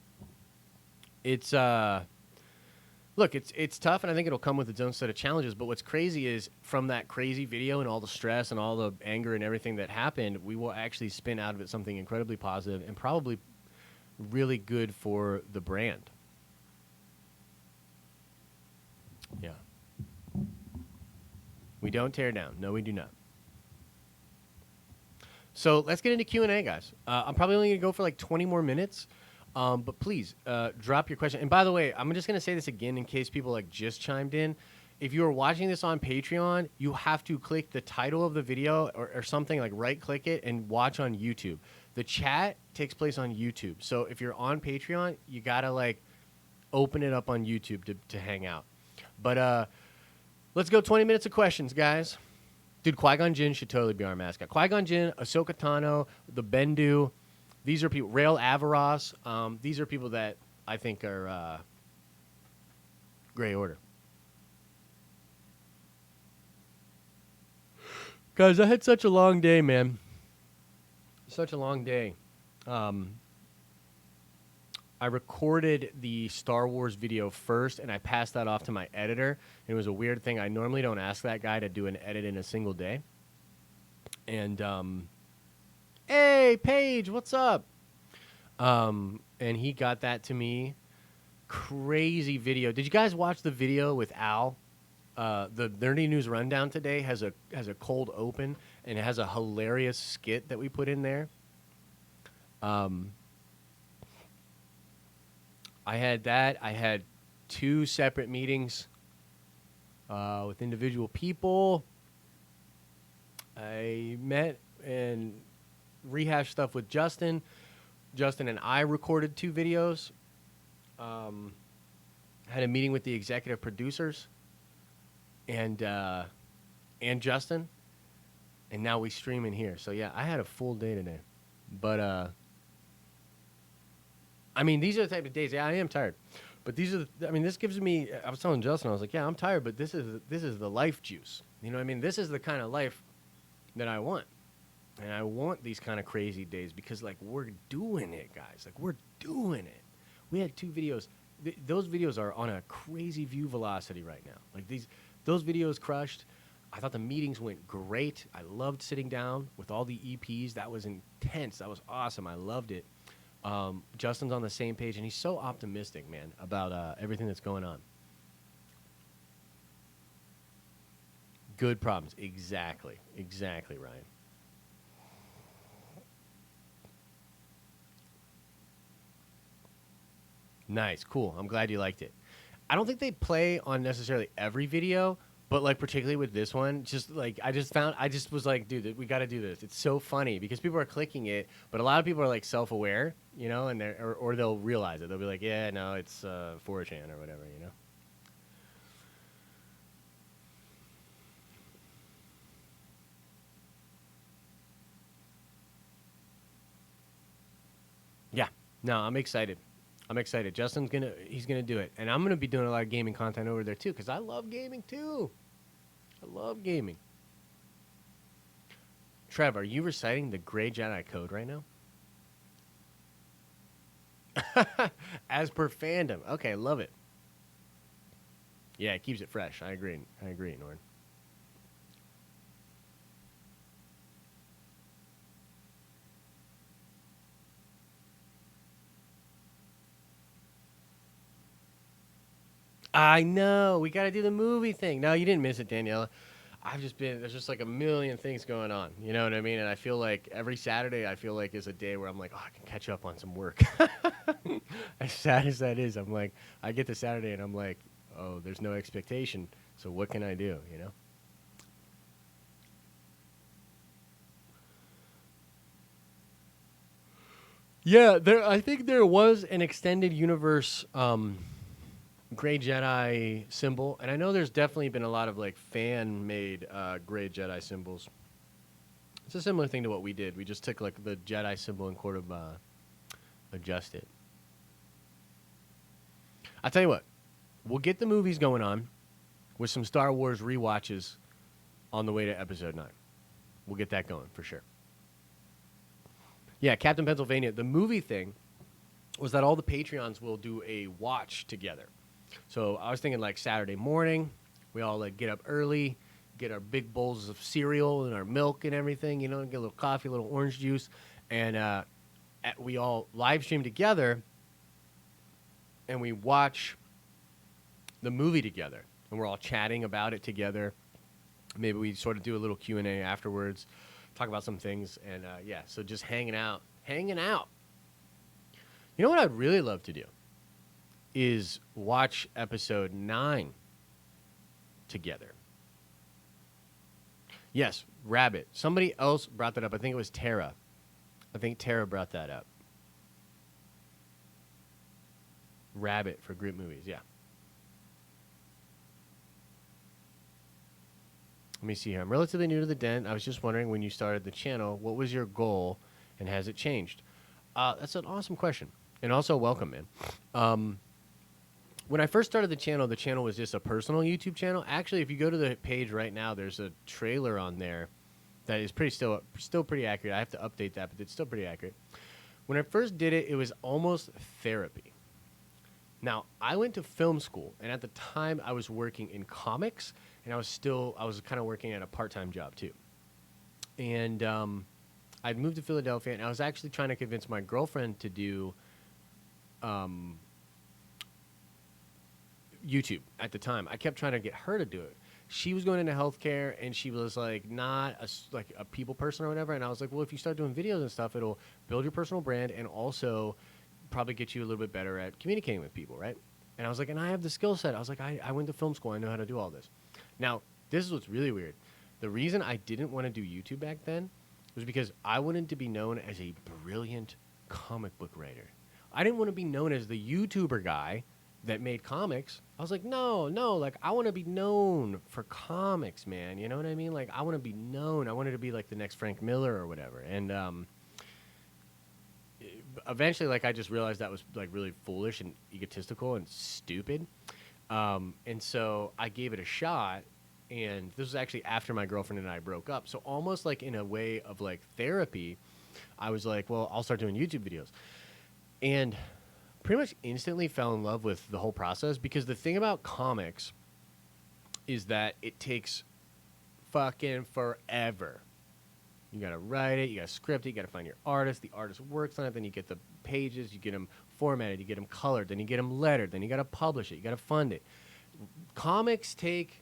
Speaker 1: It's, look, it's tough, and I think it'll come with its own set of challenges. But what's crazy is from that crazy video and all the stress and all the anger and everything that happened, we will actually spin out of it something incredibly positive and probably really good for the brand. Yeah. We don't tear down. No, we do not. So let's get into Q&A, guys. I'm probably only going to go for like 20 more minutes. But please drop your question. And by the way, I'm just going to say this again in case people like just chimed in. If you are watching this on Patreon, you have to click the title of the video or something, like right-click it and watch on YouTube. The chat takes place on YouTube. So if you're on Patreon, you got to like open it up on YouTube to hang out. But let's go 20 minutes of questions, guys. Dude, Qui-Gon Jinn should totally be our mascot. Qui-Gon Jinn, Ahsoka Tano, the Bendu. These are people, Rail Avaros. These are people that I think are Grey Order. Guys, I had such a long day, man. Such a long day. I recorded the Star Wars video first, and I passed that off to my editor. It was a weird thing. I normally don't ask that guy to do an edit in a single day. And, hey, Paige, what's up? And he got that to me. Crazy video. Did you guys watch the video with Al? The Nerdy News Rundown today has a cold open, and it has a hilarious skit that we put in there. I had that. I had 2 separate meetings with individual people. I met and rehashed stuff with Justin. Justin and I recorded 2 videos. Had a meeting with the executive producers and Justin. And now we stream in here. So, yeah, I had a full day today. But, I mean, these are the type of days. Yeah, I am tired. But these are this gives me, I was telling Justin, I was like, yeah, I'm tired, but this is the life juice. You know what I mean? This is the kind of life that I want. And I want these kind of crazy days because, like, we're doing it, guys. Like, we're doing it. We had 2 videos. Those videos are on a crazy view velocity right now. Like, those videos crushed. I thought the meetings went great. I loved sitting down with all the EPs. That was intense. That was awesome. I loved it. Justin's on the same page, and he's so optimistic, man, about everything that's going on. Good problems. Exactly. Exactly, Ryan. Nice. Cool. I'm glad you liked it. I don't think they play on necessarily every video, but like particularly with this one, just like I just was like, dude, we got to do this. It's so funny because people are clicking it, but a lot of people are like self-aware, you know, and or they'll realize it. They'll be like, yeah, no, it's 4chan or whatever, you know. Yeah. No, I'm excited. I'm excited. He's gonna do it, and I'm gonna be doing a lot of gaming content over there too, because I love gaming too. I love gaming. Trev, are you reciting the Grey Jedi Code right now? As per fandom. Okay, love it. Yeah, it keeps it fresh. I agree. I agree, Norn. I know. We got to do the movie thing. No, you didn't miss it, Daniela. There's just like a million things going on. You know what I mean? And I feel like every Saturday, I feel like is a day where I'm like, oh, I can catch up on some work. As sad as that is, I'm like, I get to Saturday and I'm like, oh, there's no expectation. So what can I do, you know? Yeah, I think there was an extended universe Gray Jedi symbol, and I know there's definitely been a lot of like fan-made Gray Jedi symbols. It's a similar thing to what we did. We just took like the Jedi symbol and sort of adjust it. I'll tell you what, we'll get the movies going on with some Star Wars rewatches on the way to Episode 9. We'll get that going for sure. Yeah, Captain Pennsylvania. The movie thing was that all the Patreons will do a watch together. So I was thinking like Saturday morning, we all like get up early, get our big bowls of cereal and our milk and everything, you know, get a little coffee, a little orange juice, and we all live stream together, and we watch the movie together, and we're all chatting about it together. Maybe we sort of do a little Q&A afterwards, talk about some things, and yeah, so just hanging out. You know what I'd really love to do is watch Episode 9 together. Yes, Rabbit. Somebody else brought that up. I think it was Tara. I think Tara brought that up. Rabbit for group movies, yeah. Let me see here. I'm relatively new to the den. I was just wondering when you started the channel, what was your goal and has it changed? That's an awesome question. And also, welcome, man. When I first started the channel was just a personal YouTube channel. Actually, if you go to the page right now, there's a trailer on there that is still pretty accurate. I have to update that, but it's still pretty accurate. When I first did it, it was almost therapy. Now, I went to film school, and at the time, I was working in comics, and I was kind of working at a part-time job, too. And I'd moved to Philadelphia, and I was actually trying to convince my girlfriend to do YouTube at the time. I kept trying to get her to do it. She was going into healthcare, and she was like not a people person or whatever. And I was like, well, if you start doing videos and stuff, it'll build your personal brand and also probably get you a little bit better at communicating with people, right? And I was like, and I have the skill set. I was like, I went to film school. I know how to do all this. Now, this is what's really weird. The reason I didn't want to do YouTube back then was because I wanted to be known as a brilliant comic book writer. I didn't want to be known as the YouTuber guy that made comics. I was like, no, like I want to be known for comics, man. You know what I mean? Like I want to be known. I wanted to be like the next Frank Miller or whatever. And eventually, like I just realized that was like really foolish and egotistical and stupid. And so I gave it a shot, And this was actually after my girlfriend and I broke up. So almost like in a way of like therapy, I was like, well, I'll start doing YouTube videos. And pretty much instantly fell in love with the whole process, because the thing about comics is that it takes fucking forever. You gotta write it, you gotta script it, you gotta find your artist, the artist works on it, then you get the pages, you get them formatted, you get them colored, then you get them lettered, then you gotta publish it, you gotta fund it. Comics take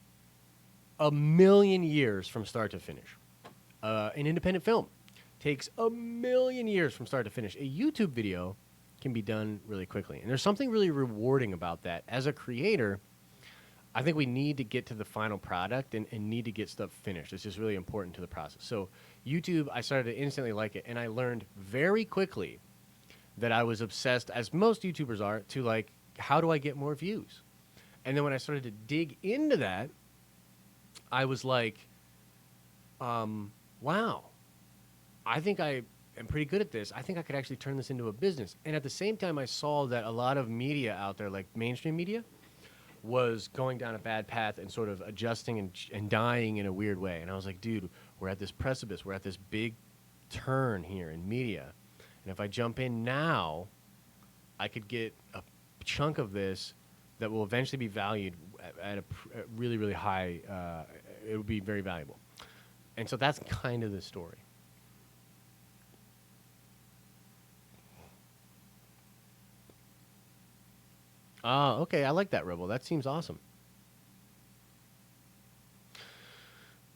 Speaker 1: a million years from start to finish. An independent film takes a million years from start to finish. A YouTube video can be done really quickly. And there's something really rewarding about that. As a creator, I think we need to get to the final product and need to get stuff finished. It's just really important to the process. So YouTube, I started to instantly like it, and I learned very quickly that I was obsessed, as most YouTubers are, to like, how do I get more views? And then when I started to dig into that, I was like, wow, I think I am pretty good at this. I think I could actually turn this into a business. And at the same time, I saw that a lot of media out there, like mainstream media, was going down a bad path and sort of adjusting and dying in a weird way. And I was like, dude, we're at this precipice. We're at this big turn here in media. And if I jump in now, I could get a chunk of this that will eventually be valued at a really, really high, it would be very valuable. And so that's kind of the story. Ah, okay, I like that, Rebel. That seems awesome.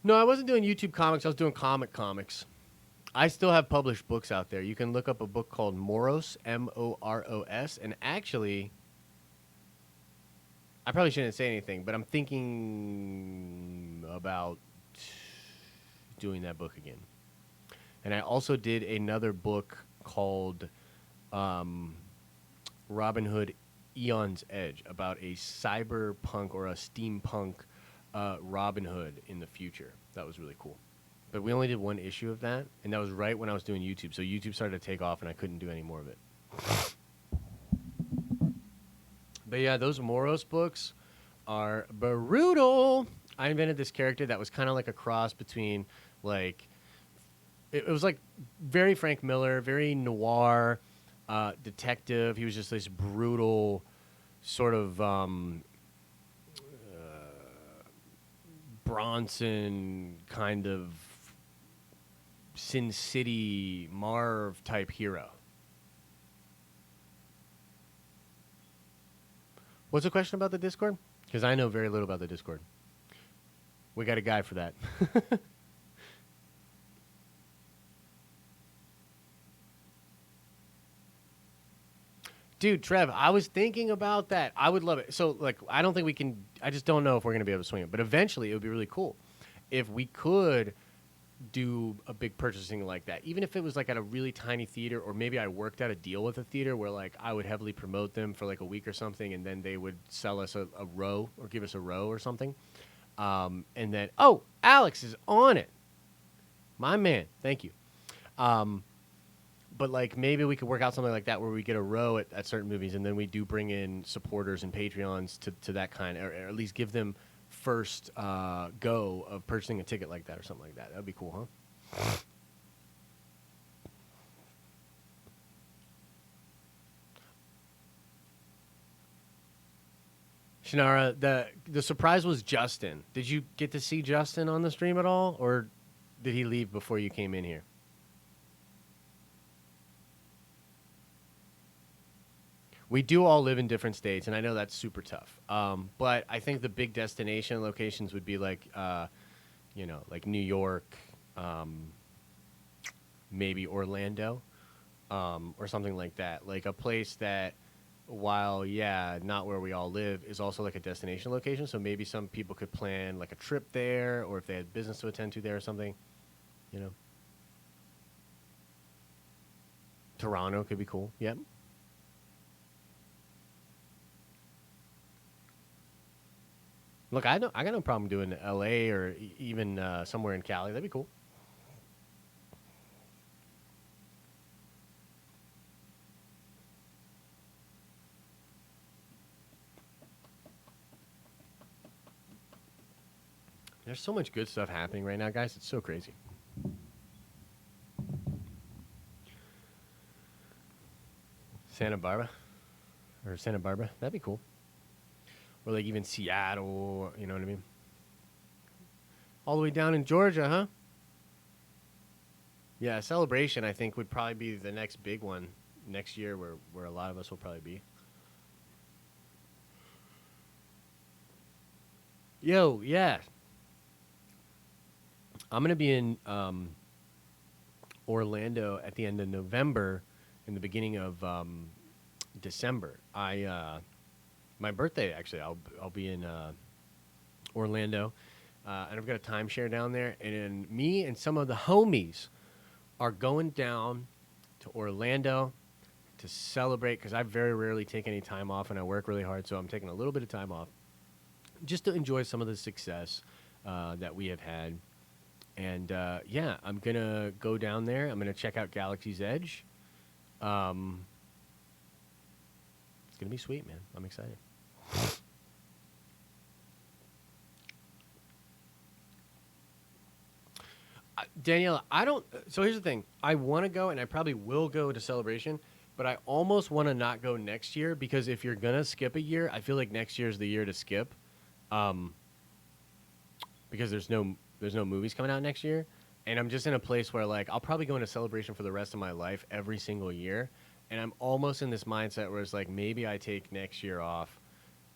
Speaker 1: No, I wasn't doing YouTube comics. I was doing comics. I still have published books out there. You can look up a book called Moros, M-O-R-O-S, and actually, I probably shouldn't say anything, but I'm thinking about doing that book again. And I also did another book called Robin Hood Eon's Edge, about a cyberpunk or a steampunk Robin Hood in the future. That was really cool. But we only did one issue of that, and that was right when I was doing YouTube. So YouTube started to take off, and I couldn't do any more of it. But yeah, those Moros books are brutal. I invented this character that was kind of like a cross between, like, it was like very Frank Miller, very noir detective. He was just this brutal sort of Bronson kind of Sin City Marv type hero. What's the question about the Discord? Because I know very little about the Discord. We got a guy for that. Dude, Trev, I was thinking about that. I would love it. So, like, I don't think we can... I just don't know if we're going to be able to swing it. But eventually, it would be really cool if we could do a big purchasing like that. Even if it was, like, at a really tiny theater, or maybe I worked out a deal with a theater where, like, I would heavily promote them for, like, a week or something, and then they would sell us a row or give us a row or something. And then... Oh, Alex is on it. My man. Thank you. But, like, maybe we could work out something like that where we get a row at certain movies, and then we do bring in supporters and Patreons to that kind, or at least give them first go of purchasing a ticket like that or something like that. That would be cool, huh? Shannara, the surprise was Justin. Did you get to see Justin on the stream at all, or did he leave before you came in here? We do all live in different states, and I know that's super tough. But I think the big destination locations would be like, like New York, maybe Orlando, or something like that. Like a place that, while, not where we all live, is also like a destination location. So maybe some people could plan like a trip there, or if they had business to attend to there or something, Toronto could be cool. Yep. Look, I got no problem doing L.A. or even somewhere in Cali. That'd be cool. There's so much good stuff happening right now, guys. It's so crazy. Santa Barbara. Or Santa Barbara. That'd be cool. Or like even Seattle, you know what I mean? All the way down in Georgia, huh? Yeah, Celebration, I think, would probably be the next big one next year where a lot of us will probably be. Yo, yeah. I'm going to be in Orlando at the end of November and the beginning of December. My birthday, actually, I'll be in Orlando. And I've got a timeshare down there. And then me and some of the homies are going down to Orlando to celebrate because I very rarely take any time off and I work really hard. So I'm taking a little bit of time off just to enjoy some of the success that we have had. And yeah, I'm going to go down there. I'm going to check out Galaxy's Edge. It's going to be sweet, man. I'm excited. Daniela, I don't. So here's the thing. I want to go, and I probably will go to Celebration, but I almost want to not go next year because if you're gonna skip a year, I feel like next year is the year to skip, because there's no movies coming out next year, and I'm just in a place where like I'll probably go into Celebration for the rest of my life every single year, and I'm almost in this mindset where it's like maybe I take next year off,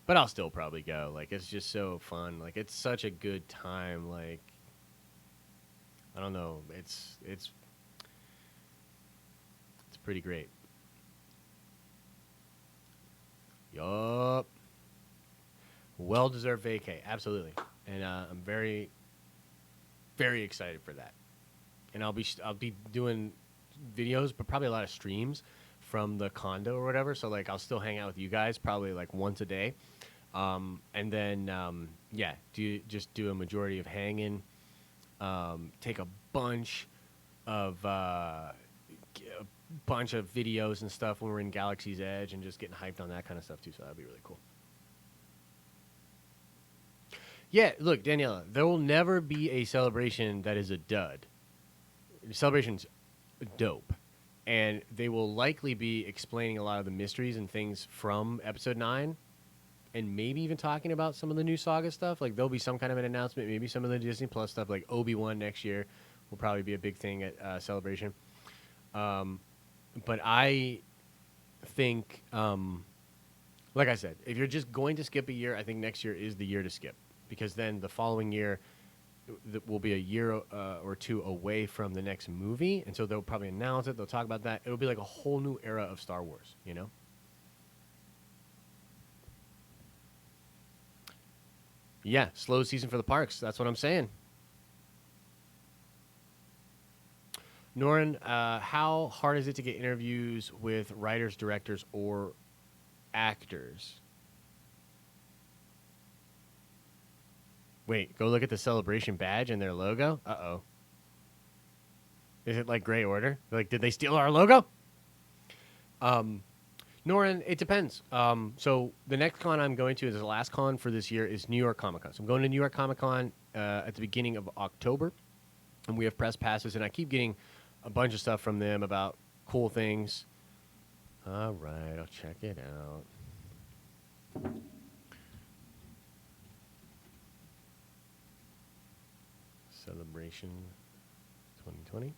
Speaker 1: but I'll still probably go. Like it's just so fun. Like it's such a good time. Like. I don't know. It's pretty great. Yup. Well-deserved vacay. Absolutely. And I'm very, very excited for that. And I'll be doing videos, but probably a lot of streams from the condo or whatever. So like I'll still hang out with you guys probably like once a day. And then yeah, do a majority of hanging. Take a bunch of videos and stuff when we're in Galaxy's Edge and just getting hyped on that kind of stuff too. So that'd be really cool. Yeah, look, Daniela, there will never be a celebration that is a dud. Celebration's dope. And they will likely be explaining a lot of the mysteries and things from Episode 9 and maybe even talking about some of the new Saga stuff. Like, there'll be some kind of an announcement, maybe some of the Disney Plus stuff, like Obi-Wan next year will probably be a big thing at Celebration. But I think, like I said, if you're just going to skip a year, I think next year is the year to skip. Because then the following year will be a year or two away from the next movie. And so they'll probably announce it. They'll talk about that. It'll be like a whole new era of Star Wars, you know? Yeah, slow season for the parks. That's what I'm saying. Norin, how hard is it to get interviews with writers, directors, or actors? Wait, go look at the Celebration badge and their logo. Uh-oh. Is it like Gray Order? Like, did they steal our logo? Norin, it depends. So the next con I'm going to, is the last con for this year, is New York Comic Con. So I'm going to New York Comic Con at the beginning of October, and we have press passes, and I keep getting a bunch of stuff from them about cool things. All right, I'll check it out. Celebration 2020.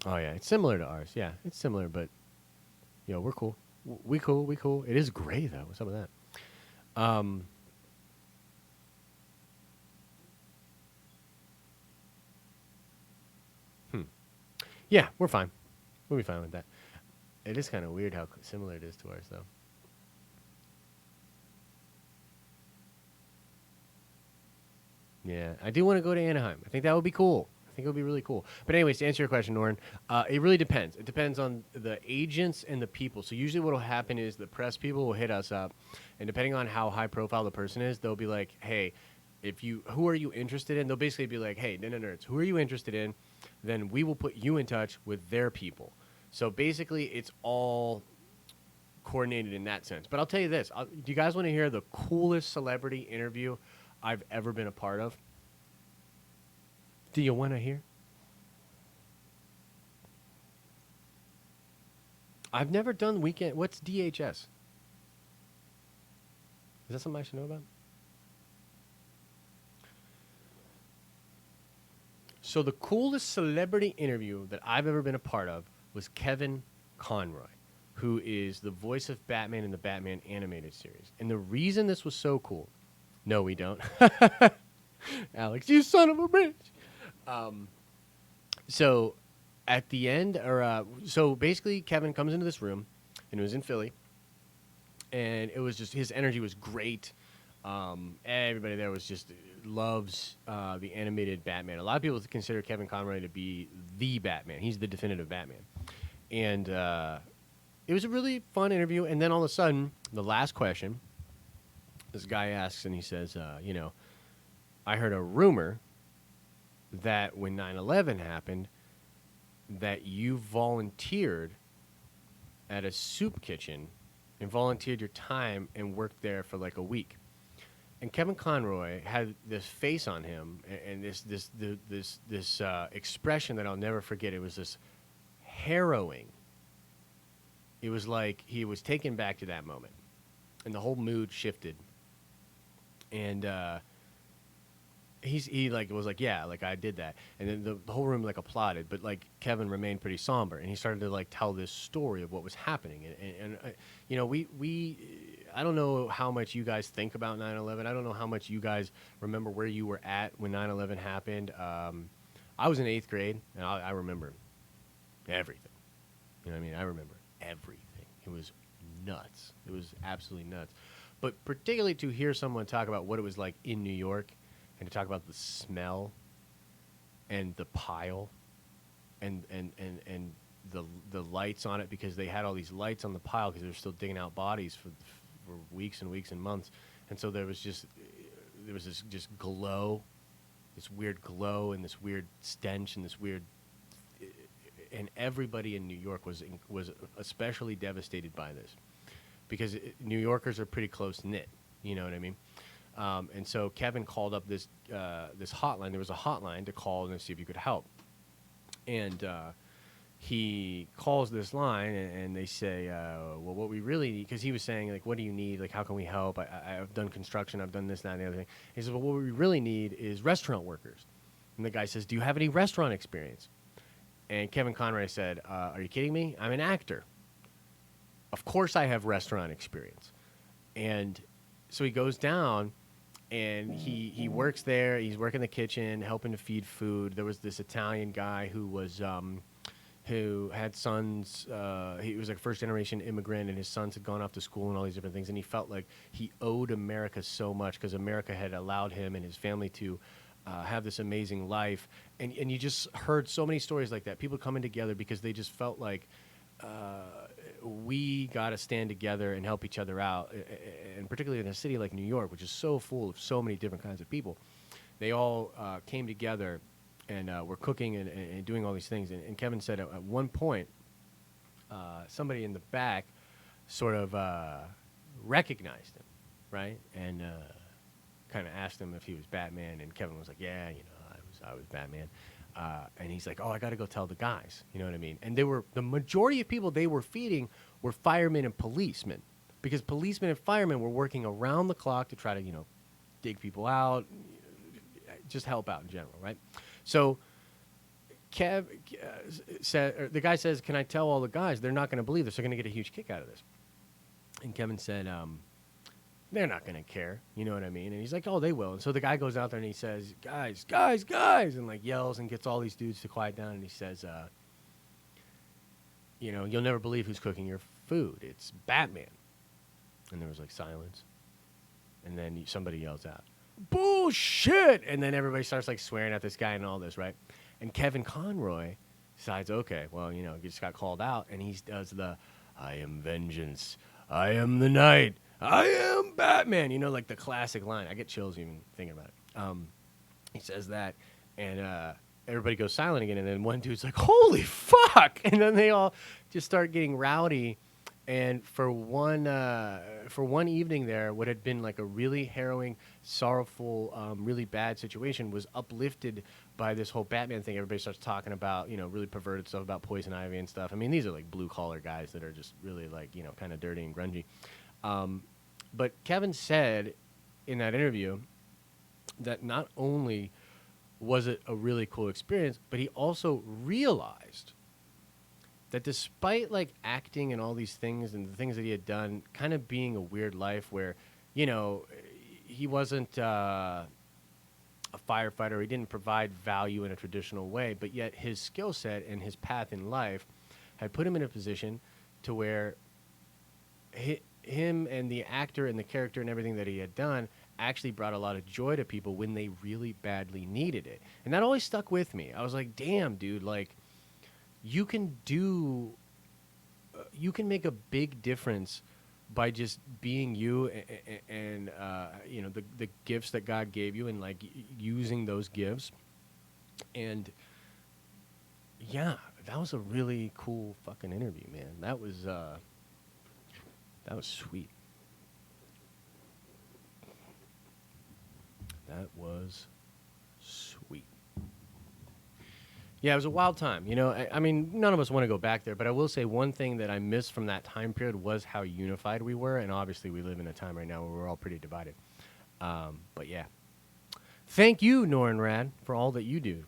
Speaker 1: Oh yeah, it's similar to ours. Yeah, it's similar, but yo, we're cool. We cool. It is gray though. What's up with that? Yeah, we're fine. We'll be fine with that. It is kind of weird how similar it is to ours, though. Yeah, I do want to go to Anaheim. I think that would be cool. I think it would be really cool. But anyways, to answer your question, Norin, it really depends. It depends on the agents and the people. So usually what will happen is the press people will hit us up, and depending on how high profile the person is, they'll be like, hey, who are you interested in? They'll basically be like, hey, nerds, who are you interested in? Then we will put you in touch with their people. So basically, it's all coordinated in that sense. But I'll tell you this: do you guys want to hear the coolest celebrity interview I've ever been a part of? Do you want to hear? I've never done weekend. What's DHS? Is that something I should know about? So the coolest celebrity interview that I've ever been a part of was Kevin Conroy, who is the voice of Batman in the Batman animated series. And the reason this was so cool, no, we don't. Alex, you son of a bitch. So at the end, so basically Kevin comes into this room, and it was in Philly, and it was just, his energy was great. Everybody there was just loves the animated Batman. A lot of people consider Kevin Conroy to be the Batman. He's the definitive Batman. And it was a really fun interview. And then all of a sudden, the last question, this guy asks, and he says, I heard a rumor that when 9/11 happened, that you volunteered at a soup kitchen and volunteered your time and worked there for like a week. And Kevin Conroy had this face on him and this expression that I'll never forget. It was this harrowing. It was like he was taken back to that moment, and the whole mood shifted. And he like was like, yeah, like I did that, and then the whole room like applauded, but like Kevin remained pretty somber, and he started to like tell this story of what was happening, and I don't know how much you guys think about 9/11. I don't know how much you guys remember where you were at when 9/11 happened. I was in 8th grade, and I remember everything. You know what I mean? I remember everything. It was nuts. It was absolutely nuts. But particularly to hear someone talk about what it was like in New York, and to talk about the smell and the pile and the lights on it, because they had all these lights on the pile because they were still digging out bodies for weeks and weeks and months. And so there was this just glow, this weird glow and this weird stench and this weird, and everybody in New York was especially devastated by this, because New Yorkers are pretty close knit. You know what I mean? And so Kevin called up this hotline. There was a hotline to call and see if you could help. And he calls this line, and they say, well, what we really need, because he was saying, like, what do you need? Like, how can we help? I've done construction. I've done this, that, and the other thing. He says, well, what we really need is restaurant workers. And the guy says, do you have any restaurant experience? And Kevin Conroy said, are you kidding me? I'm an actor. Of course I have restaurant experience. And so he goes down, and he works there. He's working the kitchen, helping to feed food. There was this Italian guy who was who had sons. He was like a first-generation immigrant, and his sons had gone off to school and all these different things. And he felt like he owed America so much because America had allowed him and his family to have this amazing life. And you just heard so many stories like that. People coming together because they just felt like we got to stand together and help each other out. And particularly in a city like New York, which is so full of so many different kinds of people, they all came together and were cooking and doing all these things. And Kevin said at one point, somebody in the back sort of recognized him, right? And kind of asked him if he was Batman. And Kevin was like, yeah, I was Batman. And he's like, oh, I got to go tell the guys. You know what I mean? And the majority of people they were feeding were firemen and policemen, because policemen and firemen were working around the clock to try to, dig people out, just help out in general, right? So the guy says, can I tell all the guys? They're not going to believe this. They're going to get a huge kick out of this. And Kevin said, they're not going to care. You know what I mean? And he's like, oh, they will. And so the guy goes out there and he says, guys, and like yells and gets all these dudes to quiet down. And he says, you'll never believe who's cooking your food. It's Batman. And there was like silence. And then somebody yells out, bullshit. And then everybody starts like swearing at this guy and all this, right? And Kevin Conroy decides, okay, well, he just got called out. And he does I am vengeance. I am the night. I am Batman. Like the classic line. I get chills even thinking about it. He says that, and everybody goes silent again. And then one dude's like, holy fuck. And then they all just start getting rowdy. And for one evening there, what had been like a really harrowing, sorrowful, really bad situation was uplifted by this whole Batman thing. Everybody starts talking about, really perverted stuff about Poison Ivy and stuff. I mean, these are like blue collar guys that are just really like, kind of dirty and grungy. But Kevin said in that interview that not only was it a really cool experience, but he also realized that despite like acting and all these things and the things that he had done kind of being a weird life where, he wasn't a firefighter, he didn't provide value in a traditional way, but yet his skill set and his path in life had put him in a position to where him and the actor and the character and everything that he had done actually brought a lot of joy to people when they really badly needed it. And that always stuck with me. I was like, damn, dude, like, you can make a big difference by just being you and the gifts that God gave you and like using those gifts. And yeah, that was a really cool fucking interview, man. That was sweet. That was sweet. Yeah, it was a wild time. I mean, none of us want to go back there, but I will say one thing that I missed from that time period was how unified we were, and obviously we live in a time right now where we're all pretty divided. But yeah. Thank you, Norin Rad, for all that you do.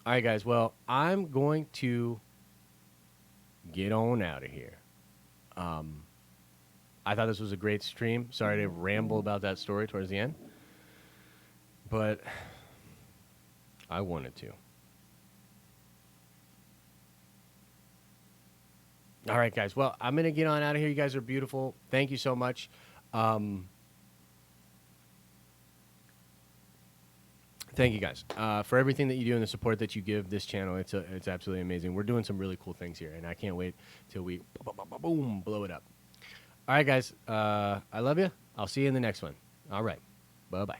Speaker 1: All right, guys. Well, I'm going to get on out of here. I thought this was a great stream. Sorry to ramble about that story towards the end, but I wanted to. All right, guys. Well, I'm going to get on out of here. You guys are beautiful. Thank you so much. Thank you, guys, for everything that you do and the support that you give this channel. It's absolutely amazing. We're doing some really cool things here, and I can't wait till we boom, blow it up. All right, guys. I love you. I'll see you in the next one. All right. Bye-bye.